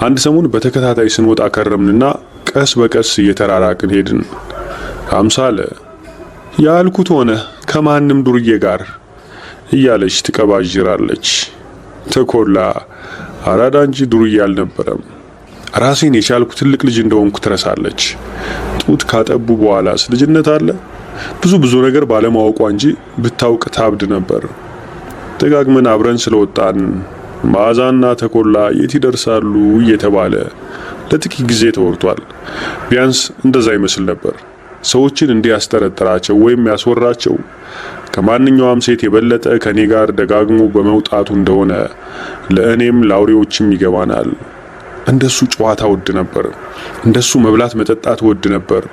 አንድ ሰሞን በተከታታይ ስንወጣ ከረምንና ቀስ በቀስ እየተራራቅን ሄድን። አምሳለ ያልኩት ሆነ ከማንም ዱርዬ ጋር እያለች ትቀባጅራለች። ተኮላ አራዳ እንጂ ዱርዬ አልነበረም። ራሴን የቻልኩ ትልቅ ልጅ እንደሆንኩ ትረሳለች። ጡት ካጠቡ በኋላስ ልጅነት አለ? ብዙ ነገር ባለማወቋ እንጂ ብታውቅ ታብድ ነበር። ደጋግመን አብረን ስለወጣን መዓዛና ተኮላ የት ይደርሳሉ እየተባለ ለጥቂት ጊዜ ተወርቷል። ቢያንስ እንደዛ ይመስል ነበር። ሰዎችን እንዲያስጠረጥራቸው ወይም ያስወራቸው ከማንኛውም ሴት የበለጠ ከኔ ጋር ደጋግሞ በመውጣቱ እንደሆነ ለእኔም ለአውሬዎችም ይገባናል። እንደሱ ጨዋታ ወድ ነበር። እንደሱ መብላት መጠጣት ወድ ነበር።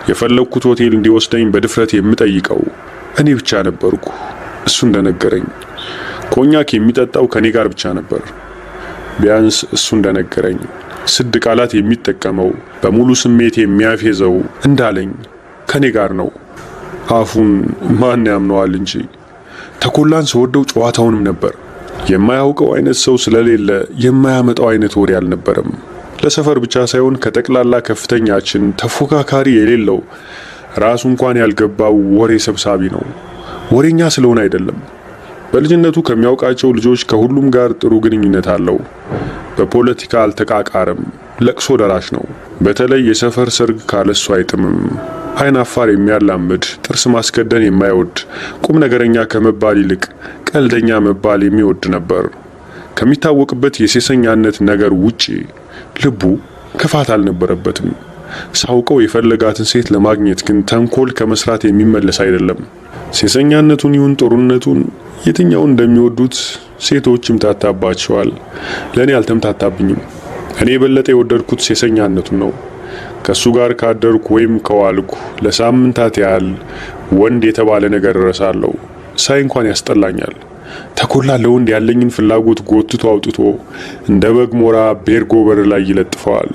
የፈለኩት ሆቴል እንዲወስደኝ በድፍረት የምጠይቀው እኔ ብቻ ነበርኩ። እሱ እንደነገረኝ ኮኛክ የሚጠጣው ከኔ ጋር ብቻ ነበር። ቢያንስ እሱ እንደነገረኝ ስድ ቃላት የሚጠቀመው በሙሉ ስሜት የሚያፌዘው እንዳለኝ ከኔ ጋር ነው። አፉን ማን ያምነዋል እንጂ ተኮላን ስወደው ጨዋታውንም ነበር። የማያውቀው አይነት ሰው ስለሌለ የማያመጣው አይነት ወሬ አልነበረም። ለሰፈር ብቻ ሳይሆን ከጠቅላላ ከፍተኛችን ተፎካካሪ የሌለው ራሱ እንኳን ያልገባው ወሬ ሰብሳቢ ነው። ወሬኛ ስለሆነ አይደለም። በልጅነቱ ከሚያውቃቸው ልጆች ከሁሉም ጋር ጥሩ ግንኙነት አለው። በፖለቲካ አልተቃቃርም። ለቅሶ ደራሽ ነው። በተለይ የሰፈር ሰርግ ካለሱ አይጥምም። አይን አፋር የሚያላምድ፣ ጥርስ ማስከደን የማይወድ፣ ቁም ነገረኛ ከመባል ይልቅ ቀልደኛ መባል የሚወድ ነበር። ከሚታወቅበት የሴሰኛነት ነገር ውጪ ልቡ ክፋት አልነበረበትም። ሳውቀው የፈለጋትን ሴት ለማግኘት ግን ተንኮል ከመስራት የሚመለስ አይደለም። ሴሰኛነቱን ይሁን ጥሩነቱን የትኛውን እንደሚወዱት ሴቶች ይምታታባቸዋል። ለኔ አልተምታታብኝም። እኔ የበለጠ የወደድኩት ሴሰኛነቱን ነው። ከሱ ጋር ካደርኩ ወይም ከዋልኩ ለሳምንታት ያህል ወንድ የተባለ ነገር እረሳለሁ። ሳይ እንኳን ያስጠላኛል። ተኮላ ለወንድ ያለኝን ፍላጎት ጎትቶ አውጥቶ እንደ በግ ሞራ ቤርጎ በር ላይ ይለጥፈዋል።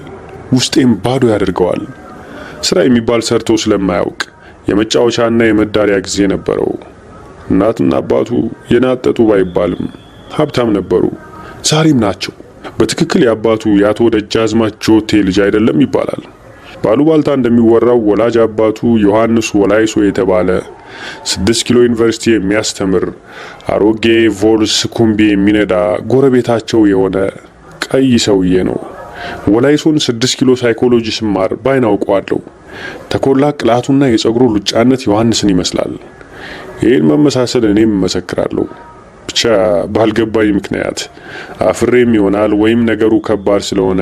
ውስጤም ባዶ ያደርገዋል። ስራ የሚባል ሰርቶ ስለማያውቅ የመጫወቻና የመዳሪያ ጊዜ ነበረው። እናትና አባቱ የናጠጡ ባይባልም ሀብታም ነበሩ። ዛሬም ናቸው። በትክክል የአባቱ የአቶ ደጃዝማች ጆቴ ልጅ አይደለም ይባላል። ባሉባልታ እንደሚወራው ወላጅ አባቱ ዮሐንስ ወላይሶ የተባለ 6 ኪሎ ዩኒቨርሲቲ የሚያስተምር አሮጌ ቮልስ ኩምቢ የሚነዳ ጎረቤታቸው የሆነ ቀይ ሰውዬ ነው። ወላይሶን 6 ኪሎ ሳይኮሎጂ ስማር ባይን አውቀዋለሁ። ተኮላ ቅላቱና የጸጉሩ ሉጫነት ዮሐንስን ይመስላል። ይህን መመሳሰል እኔም እመሰክራለሁ። ብቻ ባልገባኝ ምክንያት አፍሬም ይሆናል ወይም ነገሩ ከባድ ስለሆነ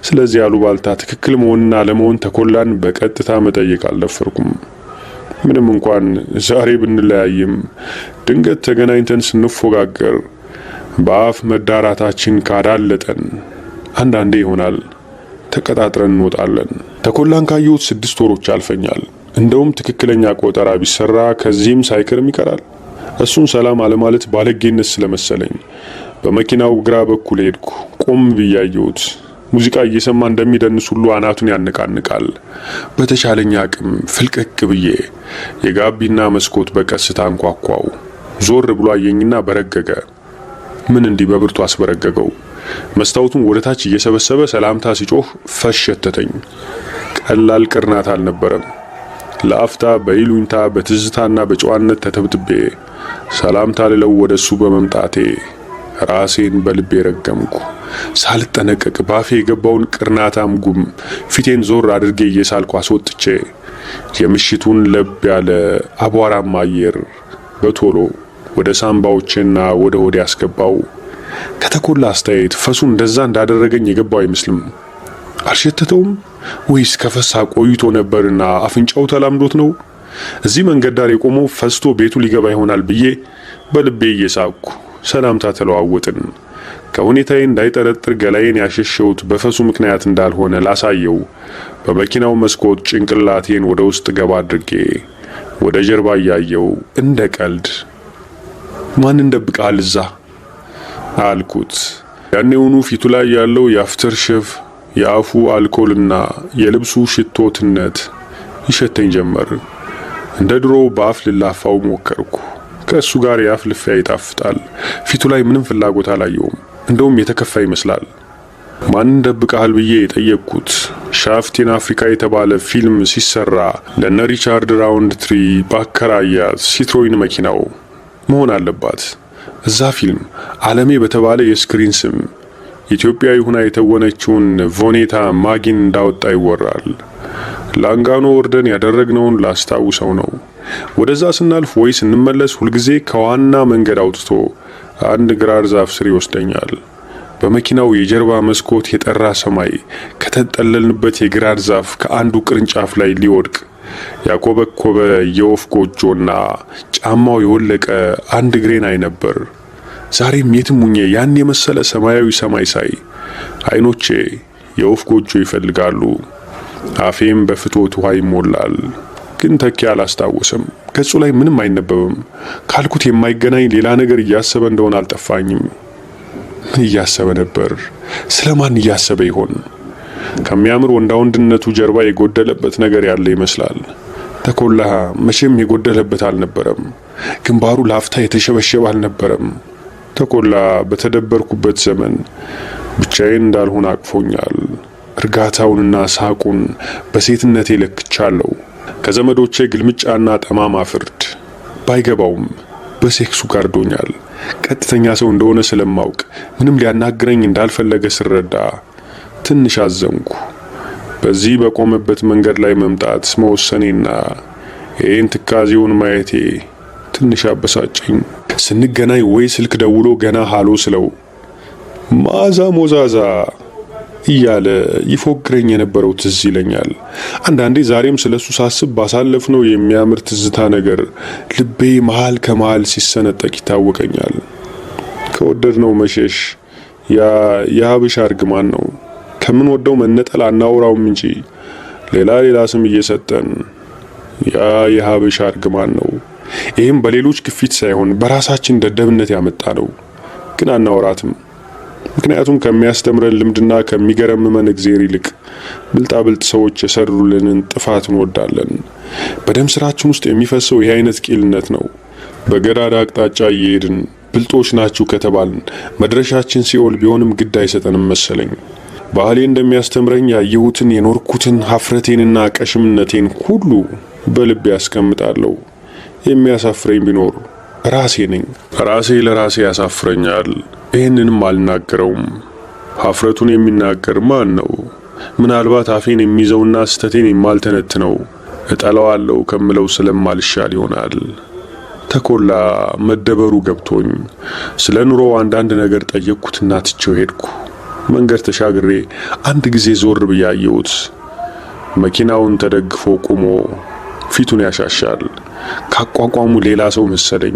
ስለዚህ አሉባልታ ትክክል መሆንና ለመሆን ተኮላን በቀጥታ መጠየቅ አልደፈርኩም። ምንም እንኳን ዛሬ ብንለያይም ድንገት ተገናኝተን ስንፎጋገር በአፍ መዳራታችን ካዳለጠን አንዳንዴ ይሆናል ተቀጣጥረን እንወጣለን። ተኮላን ካየሁት 6 ወሮች አልፈኛል። እንደውም ትክክለኛ ቆጠራ ቢሰራ ከዚህም ሳይቀርም ይቀራል። እሱን ሰላም አለማለት ባለጌነት ስለመሰለኝ በመኪናው ግራ በኩል ሄድኩ። ቆም ብያየሁት። ሙዚቃ እየሰማ እንደሚደንስ ሁሉ አናቱን ያነቃንቃል። በተቻለኝ አቅም ፍልቅቅ ብዬ የጋቢና መስኮት በቀስታ አንኳኳው። ዞር ብሎ አየኝና በረገገ። ምን እንዲህ በብርቱ አስበረገገው? መስታወቱን ወደ ታች እየሰበሰበ ሰላምታ ሲጮህ ፈሸተተኝ። ቀላል ቅርናት አልነበረም። ለአፍታ በይሉኝታ በትዝታና በጨዋነት ተተብትቤ ሰላምታ ልለው ወደሱ በመምጣቴ ራሴን በልቤ ረገምኩ። ሳልጠነቀቅ ባፌ የገባውን ቅርናታም ጉም ፊቴን ዞር አድርጌ እየሳልኩ አስወጥቼ የምሽቱን ለብ ያለ አቧራማ አየር በቶሎ ወደ ሳምባዎቼና ወደ ሆዴ አስገባው። ከተኮላ አስተያየት ፈሱ እንደዛ እንዳደረገኝ የገባው አይመስልም። አልሸተተውም ወይስ ከፈሳ ቆይቶ ነበርና አፍንጫው ተላምዶት ነው? እዚህ መንገድ ዳር የቆመው ፈስቶ ቤቱ ሊገባ ይሆናል ብዬ በልቤ እየሳቅኩ ሰላምታ ተለዋወጥን። ከሁኔታዬ እንዳይጠረጥር ገላዬን ያሸሸሁት በፈሱ ምክንያት እንዳልሆነ ላሳየው በመኪናው መስኮት ጭንቅላቴን ወደ ውስጥ ገባ አድርጌ ወደ ጀርባ እያየው እንደ ቀልድ ማን እንደብቃል እዛ አልኩት። ያኔውኑ ፊቱ ላይ ያለው የአፍተር ሼቭ የአፉ አልኮልና የልብሱ ሽቶትነት ይሸተኝ ጀመር። እንደ ድሮ በአፍ ልላፋው ሞከርኩ። ከእሱ ጋር የአፍ ልፊያ ይጣፍጣል። ፊቱ ላይ ምንም ፍላጎት አላየውም። እንደውም የተከፋ ይመስላል። ማን እንደብቃል ብዬ የጠየቅኩት ሻፍቲን አፍሪካ የተባለ ፊልም ሲሰራ ለነ ሪቻርድ ራውንድትሪ ባከራያት ሲትሮይን መኪናው መሆን አለባት። እዛ ፊልም ዓለሜ በተባለ የስክሪን ስም ኢትዮጵያዊ ሆና የተወነችውን ቮኔታ ማጊን እንዳወጣ ይወራል። ላንጋኖ ወርደን ያደረግነውን ላስታውሰው ነው። ወደዛ ስናልፍ ወይ ስንመለስ ሁልጊዜ ከዋና መንገድ አውጥቶ አንድ ግራር ዛፍ ስር ይወስደኛል። በመኪናው የጀርባ መስኮት የጠራ ሰማይ ከተጠለልንበት የግራር ዛፍ ከአንዱ ቅርንጫፍ ላይ ሊወድቅ ያኮበኮበ የወፍ ጎጆና ጫማው የወለቀ አንድ እግሬን አይ ነበር። ዛሬም የትም ሁኜ ያን የመሰለ ሰማያዊ ሰማይ ሳይ አይኖቼ የወፍ ጎጆ ይፈልጋሉ። አፌም በፍቶት ውሃ ይሞላል። ግን ተኪ አላስታወሰም። ገጹ ላይ ምንም አይነበብም። ካልኩት የማይገናኝ ሌላ ነገር እያሰበ እንደሆነ አልጠፋኝም። ምን እያሰበ ነበር? ስለማን እያሰበ ይሆን? ከሚያምር ወንዳወንድነቱ ጀርባ የጎደለበት ነገር ያለ ይመስላል። ተኮላ መቼም የጎደለበት አልነበረም። ግንባሩ ላፍታ የተሸበሸበ አልነበረም። ተኮላ በተደበርኩበት ዘመን ብቻዬን እንዳልሆን አቅፎኛል። እርጋታውንና ሳቁን በሴትነቴ ለክቻለሁ። ከዘመዶቼ ግልምጫና ጠማማ ፍርድ ባይገባውም በሴክሱ ጋርዶኛል። ቀጥተኛ ሰው እንደሆነ ስለማውቅ ምንም ሊያናግረኝ እንዳልፈለገ ስረዳ ትንሽ አዘንኩ። በዚህ በቆመበት መንገድ ላይ መምጣት መወሰኔና ይህን ትካዜውን ማየቴ ትንሽ አበሳጨኝ። ስንገናኝ ወይ ስልክ ደውሎ ገና ሃሎ ስለው ማዛ ሞዛዛ እያለ ይፎክረኝ የነበረው ትዝ ይለኛል። አንዳንዴ ዛሬም ስለሱ ሳስብ ባሳለፍነው የሚያምር ትዝታ ነገር ልቤ መሃል ከመሃል ሲሰነጠቅ ይታወቀኛል። ከወደድነው መሸሽ ያ የሀበሻ እርግማን ነው። ከምን ወደው መነጠል አናውራውም እንጂ ሌላ ስም እየሰጠን ያ የሀበሻ እርግማን ነው። ይህም በሌሎች ግፊት ሳይሆን በራሳችን ደደብነት ያመጣ ነው። ግን አናወራትም። ምክንያቱም ከሚያስተምረን ልምድና ከሚገረምመን እግዚአብሔር ይልቅ ብልጣብልጥ ሰዎች የሰሩልንን ጥፋት እንወዳለን። በደም ስራችን ውስጥ የሚፈሰው ይህ አይነት ቂልነት ነው። በገዳዳ አቅጣጫ እየሄድን ብልጦች ናችሁ ከተባልን መድረሻችን ሲኦል ቢሆንም ግድ አይሰጠንም መሰለኝ። ባህሌ እንደሚያስተምረኝ ያየሁትን የኖርኩትን ሀፍረቴንና ቀሽምነቴን ሁሉ በልቤ ያስቀምጣለሁ። የሚያሳፍረኝ ቢኖር ራሴ ነኝ። ራሴ ለራሴ ያሳፍረኛል። ይህንንም አልናገረውም። ሀፍረቱን የሚናገር ማን ነው? ምናልባት አፌን የሚይዘውና ስተቴን የማልተነትነው እጠላዋለሁ ከምለው ስለማልሻል ይሆናል። ተኮላ መደበሩ ገብቶኝ ስለ ኑሮ አንዳንድ ነገር ጠየቅኩትና ትቼው ሄድኩ። መንገድ ተሻግሬ አንድ ጊዜ ዞር ብዬ አየሁት። መኪናውን ተደግፎ ቆሞ ፊቱን ያሻሻል። ካቋቋሙ ሌላ ሰው መሰለኝ።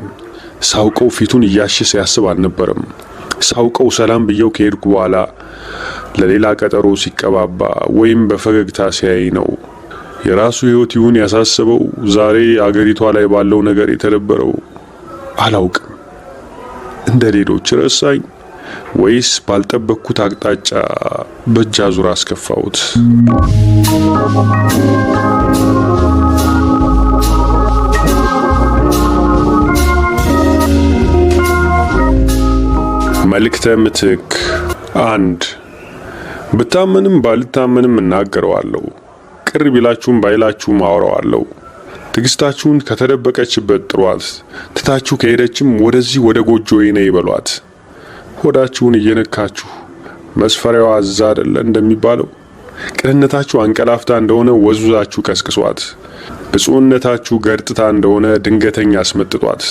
ሳውቀው ፊቱን እያሸ ሲያስብ አልነበረም። ሳውቀው ሰላም ብየው ከሄድኩ በኋላ ለሌላ ቀጠሮ ሲቀባባ ወይም በፈገግታ ሲያይ ነው። የራሱ ሕይወት ይሁን ያሳሰበው ዛሬ አገሪቷ ላይ ባለው ነገር የተደበረው አላውቅም። እንደ ሌሎች ረሳኝ ወይስ ባልጠበቅኩት አቅጣጫ በእጅ አዙር አስከፋሁት? መልእክተ ምትክ 1 ብታመንም ባልታመንም እናገረዋለሁ። ቅር ቢላችሁም ባይላችሁም አወራዋለሁ። ትግስታችሁን ከተደበቀችበት ጥሯት፣ ትታችሁ ከሄደችም ወደዚህ ወደ ጎጆዬ ነይ ይበሏት። ሆዳችሁን እየነካችሁ መስፈሪያዋ አዛ አይደለ እንደሚባለው ቅንነታችሁ አንቀላፍታ እንደሆነ ወዙዛችሁ ቀስቅሷት። ብፁዕነታችሁ ገርጥታ እንደሆነ ድንገተኛ አስመጥጧት።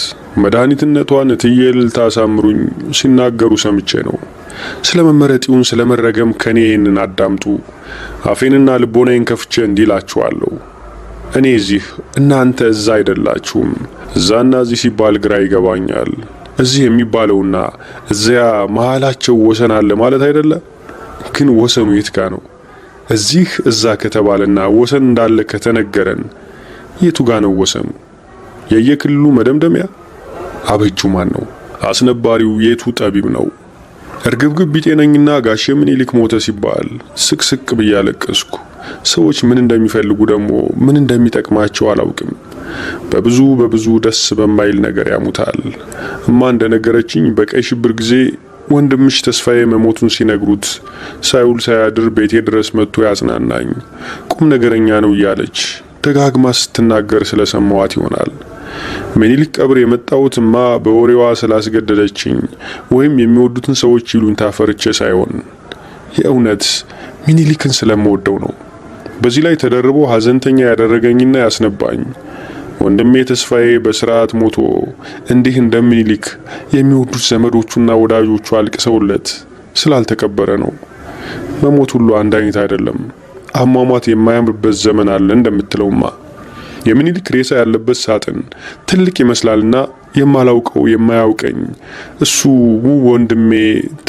መድኃኒትነቷን እትዬ እልልታ አሳምሩኝ ሲናገሩ ሰምቼ ነው። ስለ መመረጢውን ስለ መረገም ከኔ ይህንን አዳምጡ። አፌንና ልቦናዬን ከፍቼ እንዲላችኋለሁ። እኔ እዚህ እናንተ እዛ አይደላችሁም። እዛና እዚህ ሲባል ግራ ይገባኛል። እዚህ የሚባለውና እዚያ መሃላቸው ወሰን አለ ማለት አይደለ? ግን ወሰኑ የት ጋ ነው? እዚህ እዛ ከተባለና ወሰን እንዳለ ከተነገረን የቱ ጋ ነው ወሰኑ? የየክልሉ መደምደሚያ? አበጁ ማን ነው? አስነባሪው የቱ ጠቢብ ነው? እርግብግብ ቢጤነኝና ጋሼ ምኒልክ ሞተ ሲባል ስቅስቅ ብዬ አለቀስኩ። ሰዎች ምን እንደሚፈልጉ ደግሞ ምን እንደሚጠቅማቸው አላውቅም። በብዙ ደስ በማይል ነገር ያሙታል። እማ እንደነገረችኝ በቀይ ሽብር ጊዜ ወንድምሽ ተስፋዬ መሞቱን ሲነግሩት ሳይውል ሳያድር ቤቴ ድረስ መጥቶ ያጽናናኝ ቁም ነገረኛ ነው እያለች ደጋግማ ስትናገር ስለሰማዋት ይሆናል። ምኒልክ ቀብር የመጣሁትማ በወሬዋ ስላስገደደችኝ ወይም የሚወዱትን ሰዎች ይሉኝታ ፈርቼ ሳይሆን የእውነት ምኒልክን ስለምወደው ነው። በዚህ ላይ ተደርቦ ሀዘንተኛ ያደረገኝና ያስነባኝ ወንድሜ ተስፋዬ በስርዓት ሞቶ እንዲህ እንደምኒልክ የሚወዱት ዘመዶቹና ወዳጆቹ አልቅሰውለት ስላልተቀበረ ነው። መሞት ሁሉ አንድ አይነት አይደለም። አሟሟት የማያምርበት ዘመን አለ እንደምትለውማ። የምኒልክ ሬሳ ያለበት ሳጥን ትልቅ ይመስላልና የማላውቀው የማያውቀኝ እሱ ወንድሜ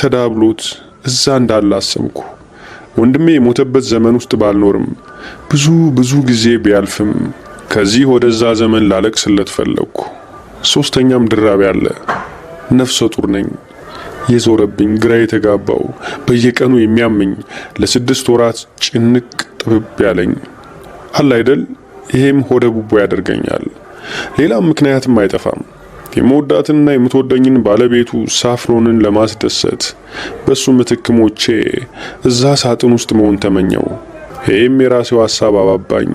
ተዳብሎት እዛ እንዳለ አሰብኩ። ወንድሜ የሞተበት ዘመን ውስጥ ባልኖርም ብዙ ጊዜ ቢያልፍም ከዚህ ወደዛ ዘመን ላለቅስለት ፈለግኩ። ሶስተኛም ድራቤ አለ። ነፍሰ ጡር ነኝ። የዞረብኝ ግራ የተጋባው በየቀኑ የሚያመኝ ለ6 ወራት ጭንቅ ጥብብ ያለኝ አለ አይደል? ይሄም ሆደ ቡቦ ያደርገኛል። ሌላም ምክንያትም አይጠፋም። የምወዳትንና የምትወደኝን ባለቤቱ ሳፍሮንን ለማስደሰት በሱ ምትክ ሞቼ እዛ ሳጥን ውስጥ መሆን ተመኘው። ይሄም የራሴው ሐሳብ አባባኝ።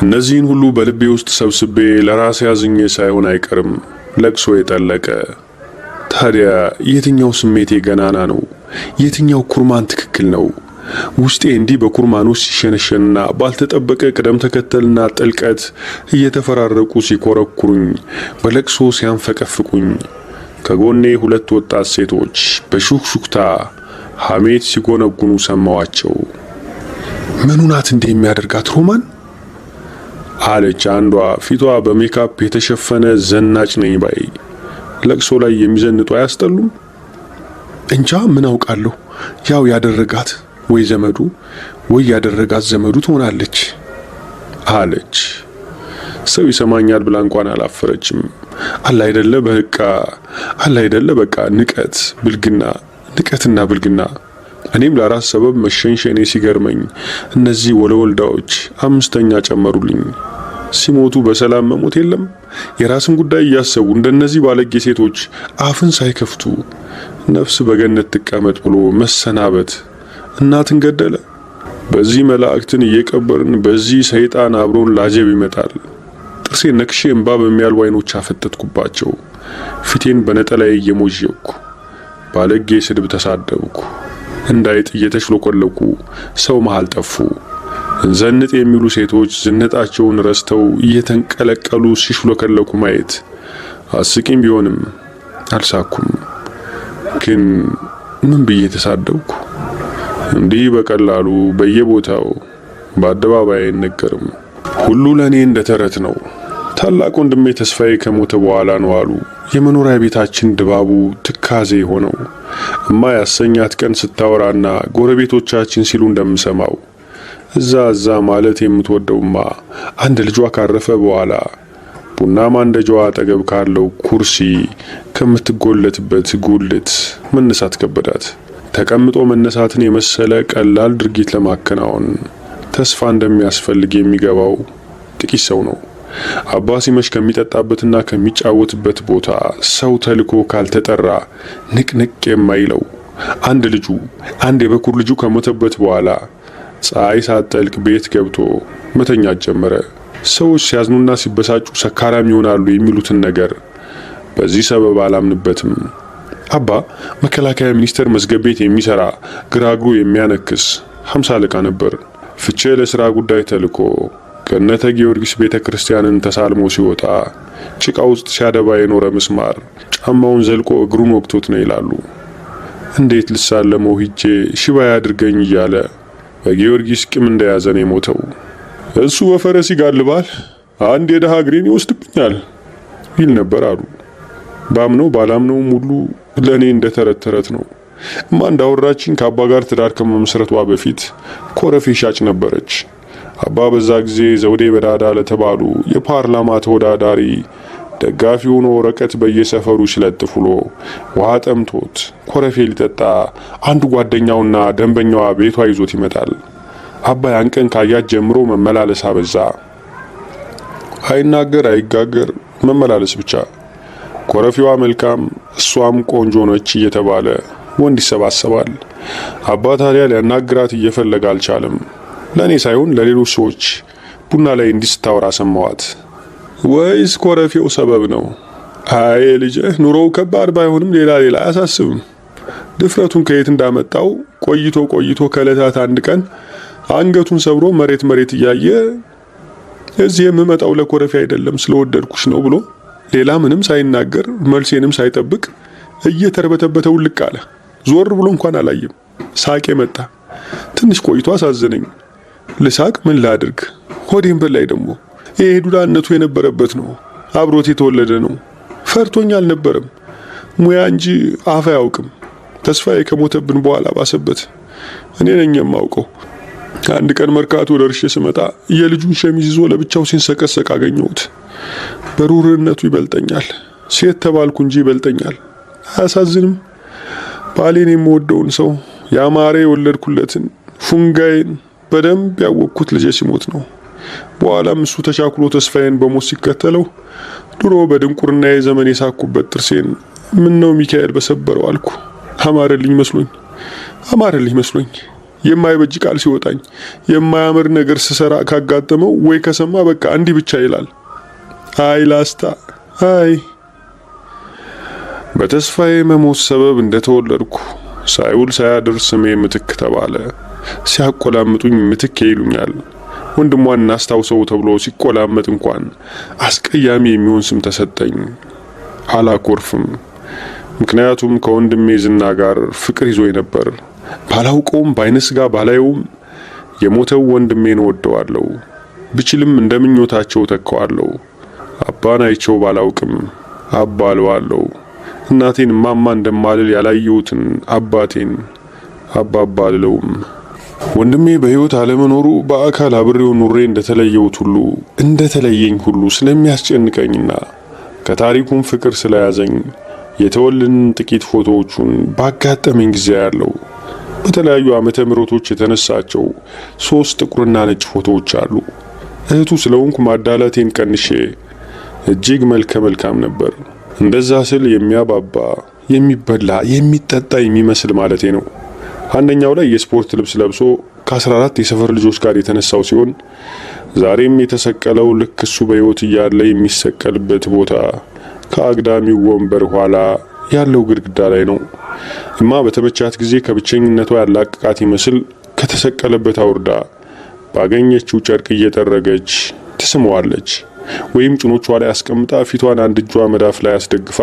እነዚህን ሁሉ በልቤ ውስጥ ሰብስቤ ለራሴ አዝኜ ሳይሆን አይቀርም ለቅሶ የጠለቀ። ታዲያ የትኛው ስሜቴ ገናና ነው? የትኛው ኩርማን ትክክል ነው? ውስጤ እንዲህ በኩርማን ውስጥ ሲሸነሸንና ባልተጠበቀ ቅደም ተከተልና ጥልቀት እየተፈራረቁ ሲኮረኩሩኝ፣ በለቅሶ ሲያንፈቀፍቁኝ፣ ከጎኔ 2 ወጣት ሴቶች በሹክሹክታ ሐሜት ሲጎነጉኑ ሰማዋቸው። ምኑ ናት እንዲህ የሚያደርጋት ሮማን? አለች አንዷ ፊቷ በሜካፕ የተሸፈነ ዘናጭ ነኝ ባይ። ለቅሶ ላይ የሚዘንጡ አያስጠሉም? እንጃ ምን አውቃለሁ። ያው ያደረጋት ወይ ዘመዱ ወይ ያደረጋት ዘመዱ ትሆናለች አለች። ሰው ይሰማኛል ብላ እንኳን አላፈረችም። አለ አይደለ በቃ ንቀትና ብልግና። እኔም ለራስ ሰበብ መሸንሸኔ ሲገርመኝ እነዚህ ወለወልዳዎች 5ኛ ጨመሩልኝ። ሲሞቱ በሰላም መሞት የለም። የራስን ጉዳይ እያሰቡ እንደነዚህ ባለጌ ሴቶች አፍን ሳይከፍቱ ነፍስ በገነት ትቀመጥ ብሎ መሰናበት እናትን ገደለ። በዚህ መላእክትን እየቀበርን በዚህ ሰይጣን አብሮን ላጀብ ይመጣል። ጥርሴን ነክሼ እንባ በሚያልቡ አይኖች አፈጠጥኩባቸው። ፊቴን በነጠላዬ እየሞዠኩ ባለጌ ስድብ ተሳደብኩ። እንዳይጥ እየተሽሎኮለኩ ሰው መሃል ጠፉ። ዘንጥ የሚሉ ሴቶች ዝነጣቸውን ረስተው እየተንቀለቀሉ ሲሽሎከለኩ ማየት አስቂኝ ቢሆንም አልሳኩም። ግን ምን ብዬ ተሳደብኩ? እንዲህ በቀላሉ በየቦታው በአደባባይ አይነገርም። ሁሉ ለኔ እንደተረት ነው። ታላቅ ወንድሜ ተስፋዬ ከሞተ በኋላ ነው አሉ የመኖሪያ ቤታችን ድባቡ ትካዜ ሆነው። እማ ያሰኛት ቀን ስታወራና ጎረቤቶቻችን ሲሉ እንደምሰማው እዛ ማለት የምትወደውማ አንድ ልጇ ካረፈ በኋላ ቡና ማንደጃዋ አጠገብ ካለው ኩርሲ ከምትጎለትበት ጉልት መነሳት ከበዳት። ተቀምጦ መነሳትን የመሰለ ቀላል ድርጊት ለማከናወን ተስፋ እንደሚያስፈልግ የሚገባው ጥቂት ሰው ነው። አባ ሲመሽ ከሚጠጣበትና ከሚጫወትበት ቦታ ሰው ተልኮ ካልተጠራ ንቅንቅ የማይለው አንድ የበኩር ልጁ ከሞተበት በኋላ ፀሐይ ሳትጠልቅ ቤት ገብቶ መተኛት ጀመረ። ሰዎች ሲያዝኑና ሲበሳጩ ሰካራም ይሆናሉ የሚሉትን ነገር በዚህ ሰበብ አላምንበትም። አባ መከላከያ ሚኒስቴር መዝገብ ቤት የሚሰራ ግራግሩ የሚያነክስ 50 አለቃ ነበር። ፍቼ ለስራ ጉዳይ ተልኮ ገነተ ጊዮርጊስ ቤተክርስቲያንን ተሳልሞ ሲወጣ ጭቃ ውስጥ ሲያደባ የኖረ ምስማር ጫማውን ዘልቆ እግሩን ወቅቶት ነው ይላሉ። እንዴት ልሳለመው ሂጄ ሽባ ያድርገኝ እያለ በጊዮርጊስ ቂም እንደያዘ ነው የሞተው። እሱ በፈረስ ይጋልባል፣ አንድ የደሃ እግሬን ይወስድብኛል ይል ነበር አሉ። ባምነው ባላምነውም ሁሉ ለኔ እንደተረት ነው። እማ እንዳወራችኝ ከአባ ጋር ትዳር ከመመስረቷ በፊት ኮረፌ ሻጭ ነበረች። አባ በዛ ጊዜ ዘውዴ በዳዳ ለተባሉ የፓርላማ ተወዳዳሪ ደጋፊ ሆኖ ወረቀት በየሰፈሩ ሲለጥፍ ውሎ ውሃ ጠምቶት ኮረፌ ሊጠጣ አንድ ጓደኛውና ደንበኛዋ ቤቷ ይዞት ይመጣል። አባ ያን ቀን ካያት ጀምሮ መመላለስ አበዛ። አይናገር አይጋገር መመላለስ ብቻ። ኮረፊዋ መልካም እሷም ቆንጆ ነች እየተባለ ወንድ ይሰባሰባል። አባ ታዲያ ሊያናግራት እየፈለገ አልቻለም። ለኔ ሳይሆን ለሌሎች ሰዎች ቡና ላይ እንዲህ ስታወራ ሰማዋት። ወይስ ኮረፊው ሰበብ ነው? አይ ልጅ ኑሮው ከባድ ባይሆንም ሌላ አያሳስብም። ድፍረቱን ከየት እንዳመጣው ቆይቶ ከዕለታት አንድ ቀን አንገቱን ሰብሮ መሬት እያየ እዚህ የምመጣው ለኮረፊ አይደለም ስለወደድኩሽ ነው ብሎ ሌላ ምንም ሳይናገር መልሴንም ሳይጠብቅ እየተርበተበተ ውልቅ አለ። ዞር ብሎ እንኳን አላየም። ሳቄ መጣ። ትንሽ ቆይቶ አሳዘነኝ። ልሳቅ ምን ላድርግ? ሆዴን በላይ ደግሞ ይሄ ዱላነቱ የነበረበት ነው። አብሮት የተወለደ ነው። ፈርቶኝ አልነበረም። ሙያ እንጂ አፍ አያውቅም። ተስፋዬ ከሞተብን በኋላ ባሰበት። እኔ ነኝ የማውቀው። አንድ ቀን መርካቶ ደርሼ ስመጣ የልጁን ሸሚዝ ይዞ ለብቻው ሲንሰቀሰቅ አገኘሁት። በሩርነቱ ይበልጠኛል። ሴት ተባልኩ እንጂ ይበልጠኛል። አያሳዝንም? ባሌን የምወደውን ሰው ያማረ የወለድኩለትን ፉንጋዬን በደንብ ያወቅኩት ልጄ ሲሞት ነው። በኋላም እሱ ተቻኩሎ ተስፋዬን በሞት ሲከተለው ድሮ በድንቁርና የዘመን የሳኩበት ጥርሴን ምን ነው ሚካኤል በሰበረው አልኩ። አማረልኝ መስሎኝ የማይበጅ ቃል ሲወጣኝ የማያምር ነገር ስሰራ ካጋጠመው ወይ ከሰማ በቃ እንዲህ ብቻ ይላል። አይ ላስታ አይ በተስፋዬ መሞት ሰበብ እንደተወለድኩ ሳይውል ሳያድር ስሜ ምትክ ተባለ። ሲያቆላምጡኝ ምትክ ይሉኛል። ወንድሟን እናስታውሰው ተብሎ ሲቆላመጥ እንኳን አስቀያሚ የሚሆን ስም ተሰጠኝ። አላኮርፍም። ምክንያቱም ከወንድሜ ዝና ጋር ፍቅር ይዞኝ ነበር። ባላውቀውም በዓይነ ሥጋ ባላየውም የሞተው ወንድሜን ወደዋለሁ። ብችልም እንደምኞታቸው ተካዋለሁ። አባን አይቼው ባላውቅም አባ እለዋለሁ። እናቴን ማማ እንደማልል ያላየሁትን አባቴን አባባ አልለውም። ወንድሜ በሕይወት አለመኖሩ በአካል አብሬው ኑሬ እንደተለየሁት ሁሉ እንደተለየኝ ሁሉ ስለሚያስጨንቀኝና ከታሪኩም ፍቅር ስለያዘኝ የተወልን ጥቂት ፎቶዎቹን ባጋጠመኝ ጊዜ ያለው በተለያዩ ዓመተ ምሕረቶች የተነሳቸው 3 ጥቁርና ነጭ ፎቶዎች አሉ። እህቱ ስለሆንኩ ማዳላቴን ቀንሼ እጅግ መልካም ነበር። እንደዛ ስል የሚያባባ የሚበላ የሚጠጣ የሚመስል ማለቴ ነው። አንደኛው ላይ የስፖርት ልብስ ለብሶ ከ14 የሰፈር ልጆች ጋር የተነሳው ሲሆን ዛሬም የተሰቀለው ልክ እሱ በሕይወት እያለ የሚሰቀልበት ቦታ ከአግዳሚው ወንበር ኋላ ያለው ግድግዳ ላይ ነው። እማ በተመቻት ጊዜ ከብቸኝነቷ ያላቅቃት ይመስል ከተሰቀለበት አውርዳ ባገኘችው ጨርቅ እየጠረገች ትስመዋለች። ወይም ጭኖቿ ላይ አስቀምጣ ፊቷን አንድ እጇ መዳፍ ላይ አስደግፋ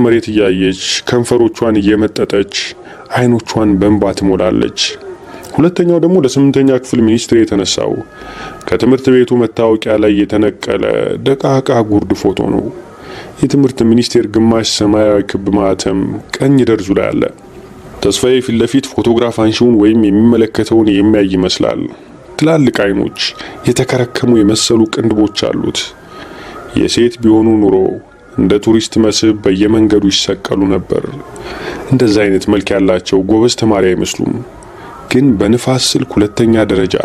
መሬት እያየች ከንፈሮቿን እየመጠጠች አይኖቿን በእንባ ትሞላለች። ሁለተኛው ደግሞ ለ8ኛ ክፍል ሚኒስትር የተነሳው ከትምህርት ቤቱ መታወቂያ ላይ የተነቀለ ደቃቃ ጉርድ ፎቶ ነው። የትምህርት ሚኒስቴር ግማሽ ሰማያዊ ክብ ማህተም ቀኝ ደርዙ ላይ አለ። ተስፋዬ ፊት ለፊት ፎቶግራፍ አንሺውን ወይም የሚመለከተውን የሚያይ ይመስላል። ትላልቅ አይኖች፣ የተከረከሙ የመሰሉ ቅንድቦች አሉት። የሴት ቢሆኑ ኑሮ እንደ ቱሪስት መስህብ በየመንገዱ ይሰቀሉ ነበር። እንደዛ አይነት መልክ ያላቸው ጎበዝ ተማሪ አይመስሉም። ግን በንፋስ ስልክ 2ኛ ደረጃ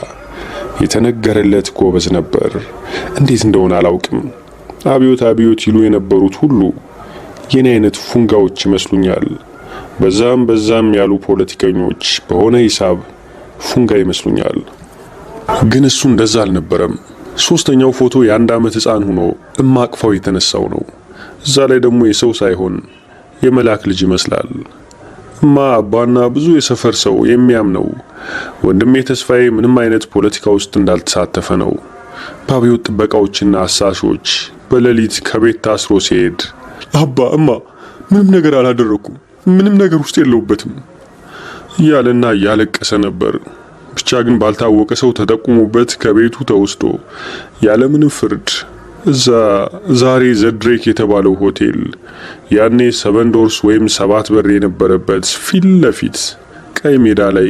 የተነገረለት ጎበዝ ነበር። እንዴት እንደሆነ አላውቅም። አብዮት ይሉ የነበሩት ሁሉ የኔ አይነት ፉንጋዎች ይመስሉኛል። በዛም ያሉ ፖለቲከኞች በሆነ ሂሳብ ፉንጋ ይመስሉኛል። ግን እሱ እንደዛ አልነበረም። 3ኛው ፎቶ የ1 ዓመት ሕፃን ሆኖ እማቅፋው የተነሳው ነው። እዛ ላይ ደግሞ የሰው ሳይሆን የመላክ ልጅ ይመስላል። አባና ብዙ የሰፈር ሰው የሚያምነው ወንድሜ ተስፋዬ ምንም አይነት ፖለቲካ ውስጥ እንዳልተሳተፈ ነው። በአብዮት ጥበቃዎችና አሳሾች በሌሊት ከቤት ታስሮ ሲሄድ እማ ምንም ነገር አላደረኩም፣ ምንም ነገር ውስጥ የለውበትም እያለና እያለቀሰ ነበር። ብቻ ግን ባልታወቀ ሰው ተጠቁሞበት ከቤቱ ተወስዶ ያለምንም ፍርድ እዛ ዛሬ ዘድሬክ የተባለው ሆቴል ያኔ 7 ዶርስ ወይም 7 በር የነበረበት ፊት ለፊት ቀይ ሜዳ ላይ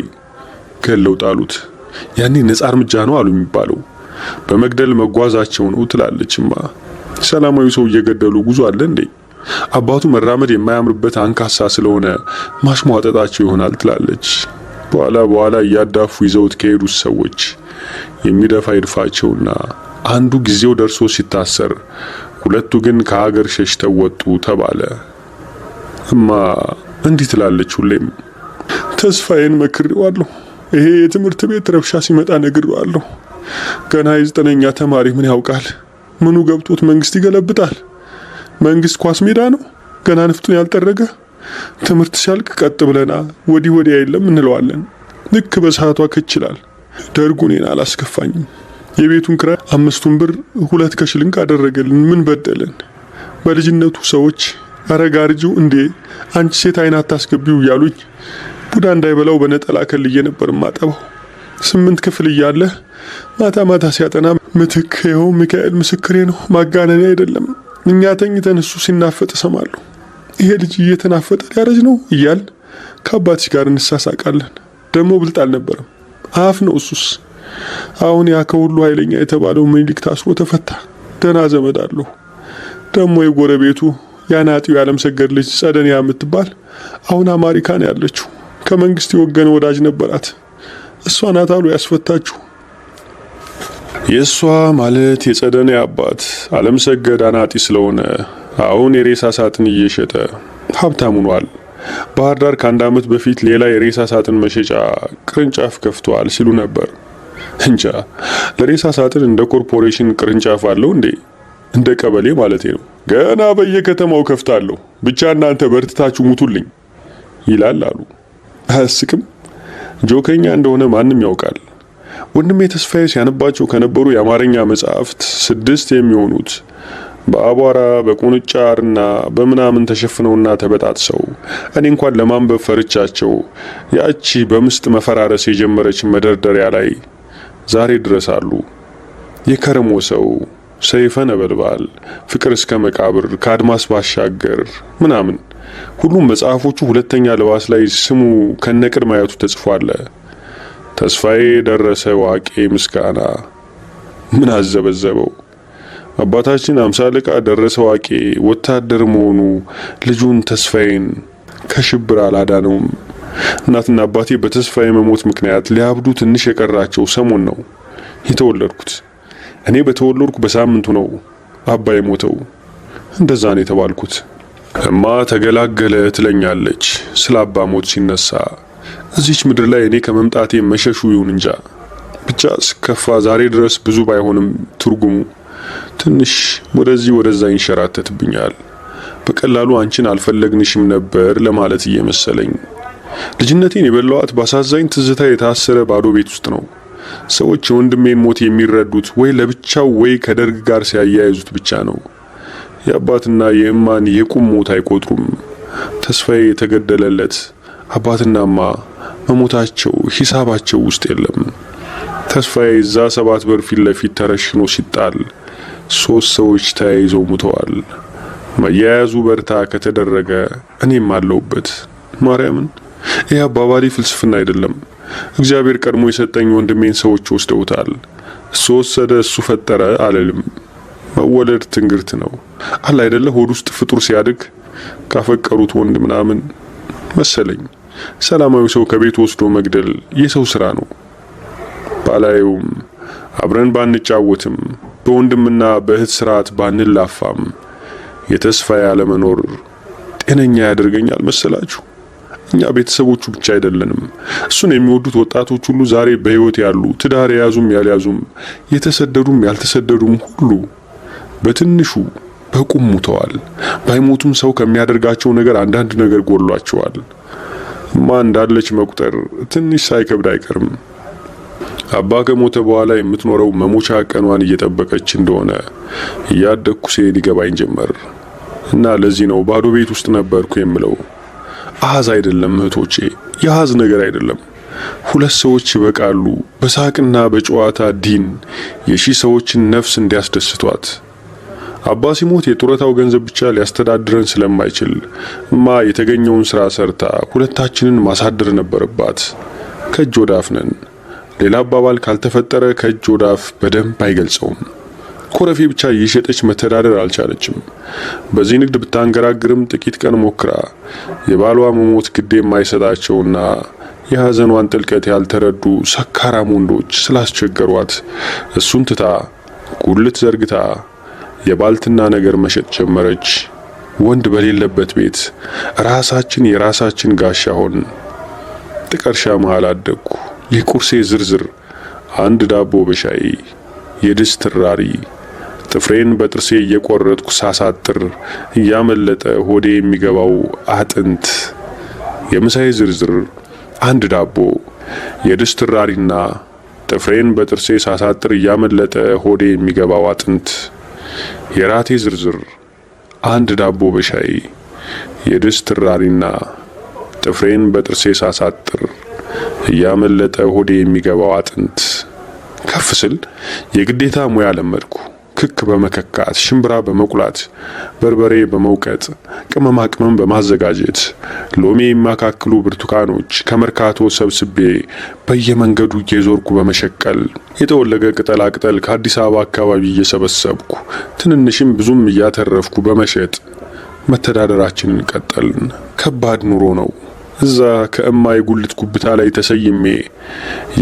ገለው ጣሉት። ያኔ ነጻ እርምጃ ነው አሉ የሚባለው። በመግደል መጓዛቸው ነው ትላለችማ። ሰላማዊ ሰው እየገደሉ ጉዞ አለ እንዴ? አባቱ መራመድ የማያምርበት አንካሳ ስለሆነ ማሽሟጠጣቸው ይሆናል ትላለች። በኋላ እያዳፉ ይዘውት ከሄዱት ሰዎች የሚደፋ ይድፋቸውና አንዱ ጊዜው ደርሶ ሲታሰር 2ቱ ግን ከሀገር ሸሽተው ወጡ ተባለ። እንዲህ ትላለች ሁሌም። ተስፋዬን መክሬዋለሁ። ይሄ የትምህርት ቤት ረብሻ ሲመጣ ነግሬዋለሁ። ገና የ9ኛ ተማሪ ምን ያውቃል? ምኑ ገብቶት መንግስት ይገለብጣል? መንግስት ኳስ ሜዳ ነው። ገና ንፍጡን ያልጠረገ ትምህርት ሲያልቅ ቀጥ ብለና ወዲያ የለም እንለዋለን። ልክ በሰዓቷ ከችላል። ደርጉ እኔን አላስከፋኝም። የቤቱን ክራይ 5ቱን ብር 2 ከሽልንግ አደረገልን። ምን በደለን? በልጅነቱ ሰዎች አረጋርጂው እንዴ አንቺ ሴት አይን አታስገቢው እያሉኝ ቡዳ እንዳይበላው በነጠላ ከልዬ ነበር ማጠባው። 8 ክፍል እያለ ማታ ማታ ሲያጠና ምትክ ይኸው ሚካኤል ምስክሬ ነው፣ ማጋነኔ አይደለም። እኛ ተኝተን እሱ ሲናፈጥ እሰማለሁ። ይሄ ልጅ እየተናፈጠ ሊያረጅ ነው እያል ከአባትሽ ጋር እንሳሳቃለን። ደግሞ ብልጥ አልነበረም፣ አፍ ነው እሱስ። አሁን ያ ከሁሉ ኃይለኛ የተባለው ምኒልክ ታስሮ ተፈታ። ደህና ዘመድ አለው። ደግሞ የጎረቤቱ ያናጢው ያለም ሰገድ ልጅ ጸደንያ የምትባል አሁን አሜሪካን ያለችው ከመንግስት የወገነ ወዳጅ ነበራት። እሷ ናት አሉ ያስፈታችሁ። የእሷ ማለት የጸደንያ አባት አለም ሰገድ አናጢ ስለሆነ አሁን የሬሳ ሳጥን እየሸጠ ሀብታም ሆኗል። ባህር ዳር ከ1 ዓመት በፊት ሌላ የሬሳ ሳጥን መሸጫ ቅርንጫፍ ከፍቷል ሲሉ ነበር። እንጃ ለሬሳ ሳጥን እንደ ኮርፖሬሽን ቅርንጫፍ አለው እንዴ? እንደ ቀበሌ ማለቴ ነው። ገና በየከተማው ከፍታለሁ፣ ብቻ እናንተ በርትታችሁ ሙቱልኝ ይላል አሉ። አያስቅም? ጆከኛ እንደሆነ ማንም ያውቃል። ወንድሜ ተስፋዬ ሲያነባቸው ከነበሩ የአማርኛ መጽሐፍት 6 የሚሆኑት በአቧራ በቁንጫርና በምናምን ተሸፍነውና ተበጣጥሰው እኔ እንኳን ለማንበብ ፈርቻቸው ያቺ በምስጥ መፈራረስ የጀመረች መደርደሪያ ላይ ዛሬ ድረስ አሉ። የከረሞ ሰው፣ ሰይፈ ነበልባል፣ ፍቅር እስከ መቃብር፣ ከአድማስ ባሻገር ምናምን ሁሉም መጽሐፎቹ ሁለተኛ ልባስ ላይ ስሙ ከነቅድመ አያቱ ተጽፏል። ተስፋዬ ደረሰ ዋቄ ምስጋና። ምን አዘበዘበው? አባታችን 50 አለቃ ደረሰ ዋቄ ወታደር መሆኑ ልጁን ተስፋዬን ከሽብር አላዳነውም። እናትና አባቴ በተስፋዬ መሞት ምክንያት ሊያብዱ ትንሽ የቀራቸው ሰሞን ነው የተወለድኩት። እኔ በተወለድኩ በሳምንቱ ነው አባ የሞተው። እንደዛ ነው የተባልኩት። እማ ተገላገለ ትለኛለች ስለ አባ ሞት ሲነሳ። እዚች ምድር ላይ እኔ ከመምጣቴ መሸሹ ይሁን እንጃ ብቻ ስከፋ ዛሬ ድረስ ብዙ ባይሆንም ትርጉሙ ትንሽ ወደዚህ ወደዛ ይንሸራተትብኛል። በቀላሉ አንቺን አልፈለግንሽም ነበር ለማለት እየመሰለኝ። ልጅነቴን የበላዋት ባሳዛኝ ትዝታ የታሰረ ባዶ ቤት ውስጥ ነው። ሰዎች የወንድሜን ሞት የሚረዱት ወይ ለብቻው ወይ ከደርግ ጋር ሲያያይዙት ብቻ ነው። የአባትና የእማን የቁም ሞት አይቆጥሩም። ተስፋዬ የተገደለለት አባትናማ መሞታቸው ሂሳባቸው ውስጥ የለም። ተስፋዬ እዛ 7 በር ፊት ለፊት ተረሽኖ ሲጣል 3 ሰዎች ተያይዘው ሙተዋል። መያያዙ በርታ ከተደረገ እኔም አለውበት። ማርያምን ይህ አባባሊ ፍልስፍና አይደለም። እግዚአብሔር ቀድሞ የሰጠኝ ወንድሜን ሰዎች ወስደውታል። እሱ ወሰደ እሱ ፈጠረ አልልም። መወለድ ትንግርት ነው አለ አይደለ? ሆድ ውስጥ ፍጡር ሲያድግ ካፈቀሩት ወንድ ምናምን መሰለኝ። ሰላማዊ ሰው ከቤት ወስዶ መግደል የሰው ስራ ነው። ባላየውም አብረን ባንጫወትም በወንድምና በእህት ስርዓት ባንላፋም የተስፋዬ ያለመኖር ጤነኛ ያደርገኛል መሰላችሁ? እኛ ቤተሰቦቹ ብቻ አይደለንም። እሱን የሚወዱት ወጣቶች ሁሉ ዛሬ በህይወት ያሉ፣ ትዳር የያዙም ያልያዙም፣ የተሰደዱም ያልተሰደዱም ሁሉ በትንሹ በቁም ሙተዋል። ባይሞቱም ሰው ከሚያደርጋቸው ነገር አንዳንድ ነገር ጎሏቸዋል። እማ እንዳለች መቁጠር ትንሽ ሳይከብድ አይቀርም። አባ ከሞተ በኋላ የምትኖረው መሞቻ ቀኗን እየጠበቀች እንደሆነ እያደኩ ሲሄድ ይገባኝ ጀመር እና ለዚህ ነው ባዶ ቤት ውስጥ ነበርኩ የምለው። አሃዝ አይደለም እህቶቼ፣ የአሃዝ ነገር አይደለም። 2 ሰዎች ይበቃሉ በሳቅና በጨዋታ ዲን የ1000 ሰዎችን ነፍስ እንዲያስደስቷት። አባ ሲሞት የጡረታው ገንዘብ ብቻ ሊያስተዳድረን ስለማይችል እማ የተገኘውን ስራ ሰርታ ሁለታችንን ማሳደር ነበረባት። ከእጅ ወዳፍ ነን። ሌላ አባባል ካልተፈጠረ ከእጅ ወዳፍ በደንብ አይገልጸውም። ኮረፌ ብቻ እየሸጠች መተዳደር አልቻለችም። በዚህ ንግድ ብታንገራግርም ጥቂት ቀን ሞክራ የባሏ መሞት ግድ የማይሰጣቸውና የሐዘኗን ጥልቀት ያልተረዱ ሰካራም ወንዶች ስላስቸገሯት እሱን ትታ ጉልት ዘርግታ የባልትና ነገር መሸጥ ጀመረች። ወንድ በሌለበት ቤት ራሳችን የራሳችን ጋሻ ሆን። ጥቀርሻ መሃል አደግኩ። የቁርሴ ዝርዝር 1 ዳቦ በሻይ፣ የድስት ራሪ፣ ጥፍሬን በጥርሴ እየቆረጥኩ ሳሳጥር እያመለጠ ሆዴ የሚገባው አጥንት። የምሳዬ ዝርዝር 1 ዳቦ፣ የድስት ራሪና ጥፍሬን በጥርሴ ሳሳጥር እያመለጠ ሆዴ የሚገባው አጥንት፣ የራቴ ዝርዝር፣ አንድ ዳቦ በሻይ፣ የድስት እራሪና ጥፍሬን በጥርሴ ሳሳጥር እያመለጠ ሆዴ የሚገባው አጥንት። ከፍ ስል የግዴታ ሙያ ለመድኩ። ክክ በመከካት፣ ሽምብራ በመቁላት፣ በርበሬ በመውቀጥ፣ ቅመማ ቅመም በማዘጋጀት፣ ሎሚ የሚያካክሉ ብርቱካኖች ከመርካቶ ሰብስቤ በየመንገዱ እየዞርኩ በመሸቀል፣ የተወለገ ቅጠላ ቅጠል ከአዲስ አበባ አካባቢ እየሰበሰብኩ ትንንሽም ብዙም እያተረፍኩ በመሸጥ መተዳደራችንን ቀጠልን። ከባድ ኑሮ ነው። እዛ ከእማ የጉልት ጉብታ ላይ ተሰይሜ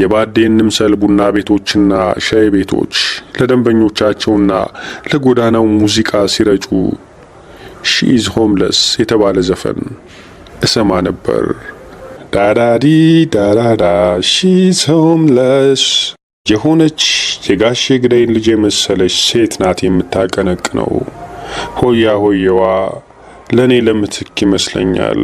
የባዴን ምሰል ቡና ቤቶችና ሻይ ቤቶች ለደንበኞቻቸውና ለጎዳናው ሙዚቃ ሲረጩ ሺ ኢዝ ሆምለስ የተባለ ዘፈን እሰማ ነበር። ዳዳዲ ዳዳዳ ሺ ኢዝ ሆምለስ። የሆነች የጋሼ ግዳይን ልጅ የመሰለች ሴት ናት የምታቀነቅነው። ሆያ ሆየዋ ለኔ ለምትክ ይመስለኛል።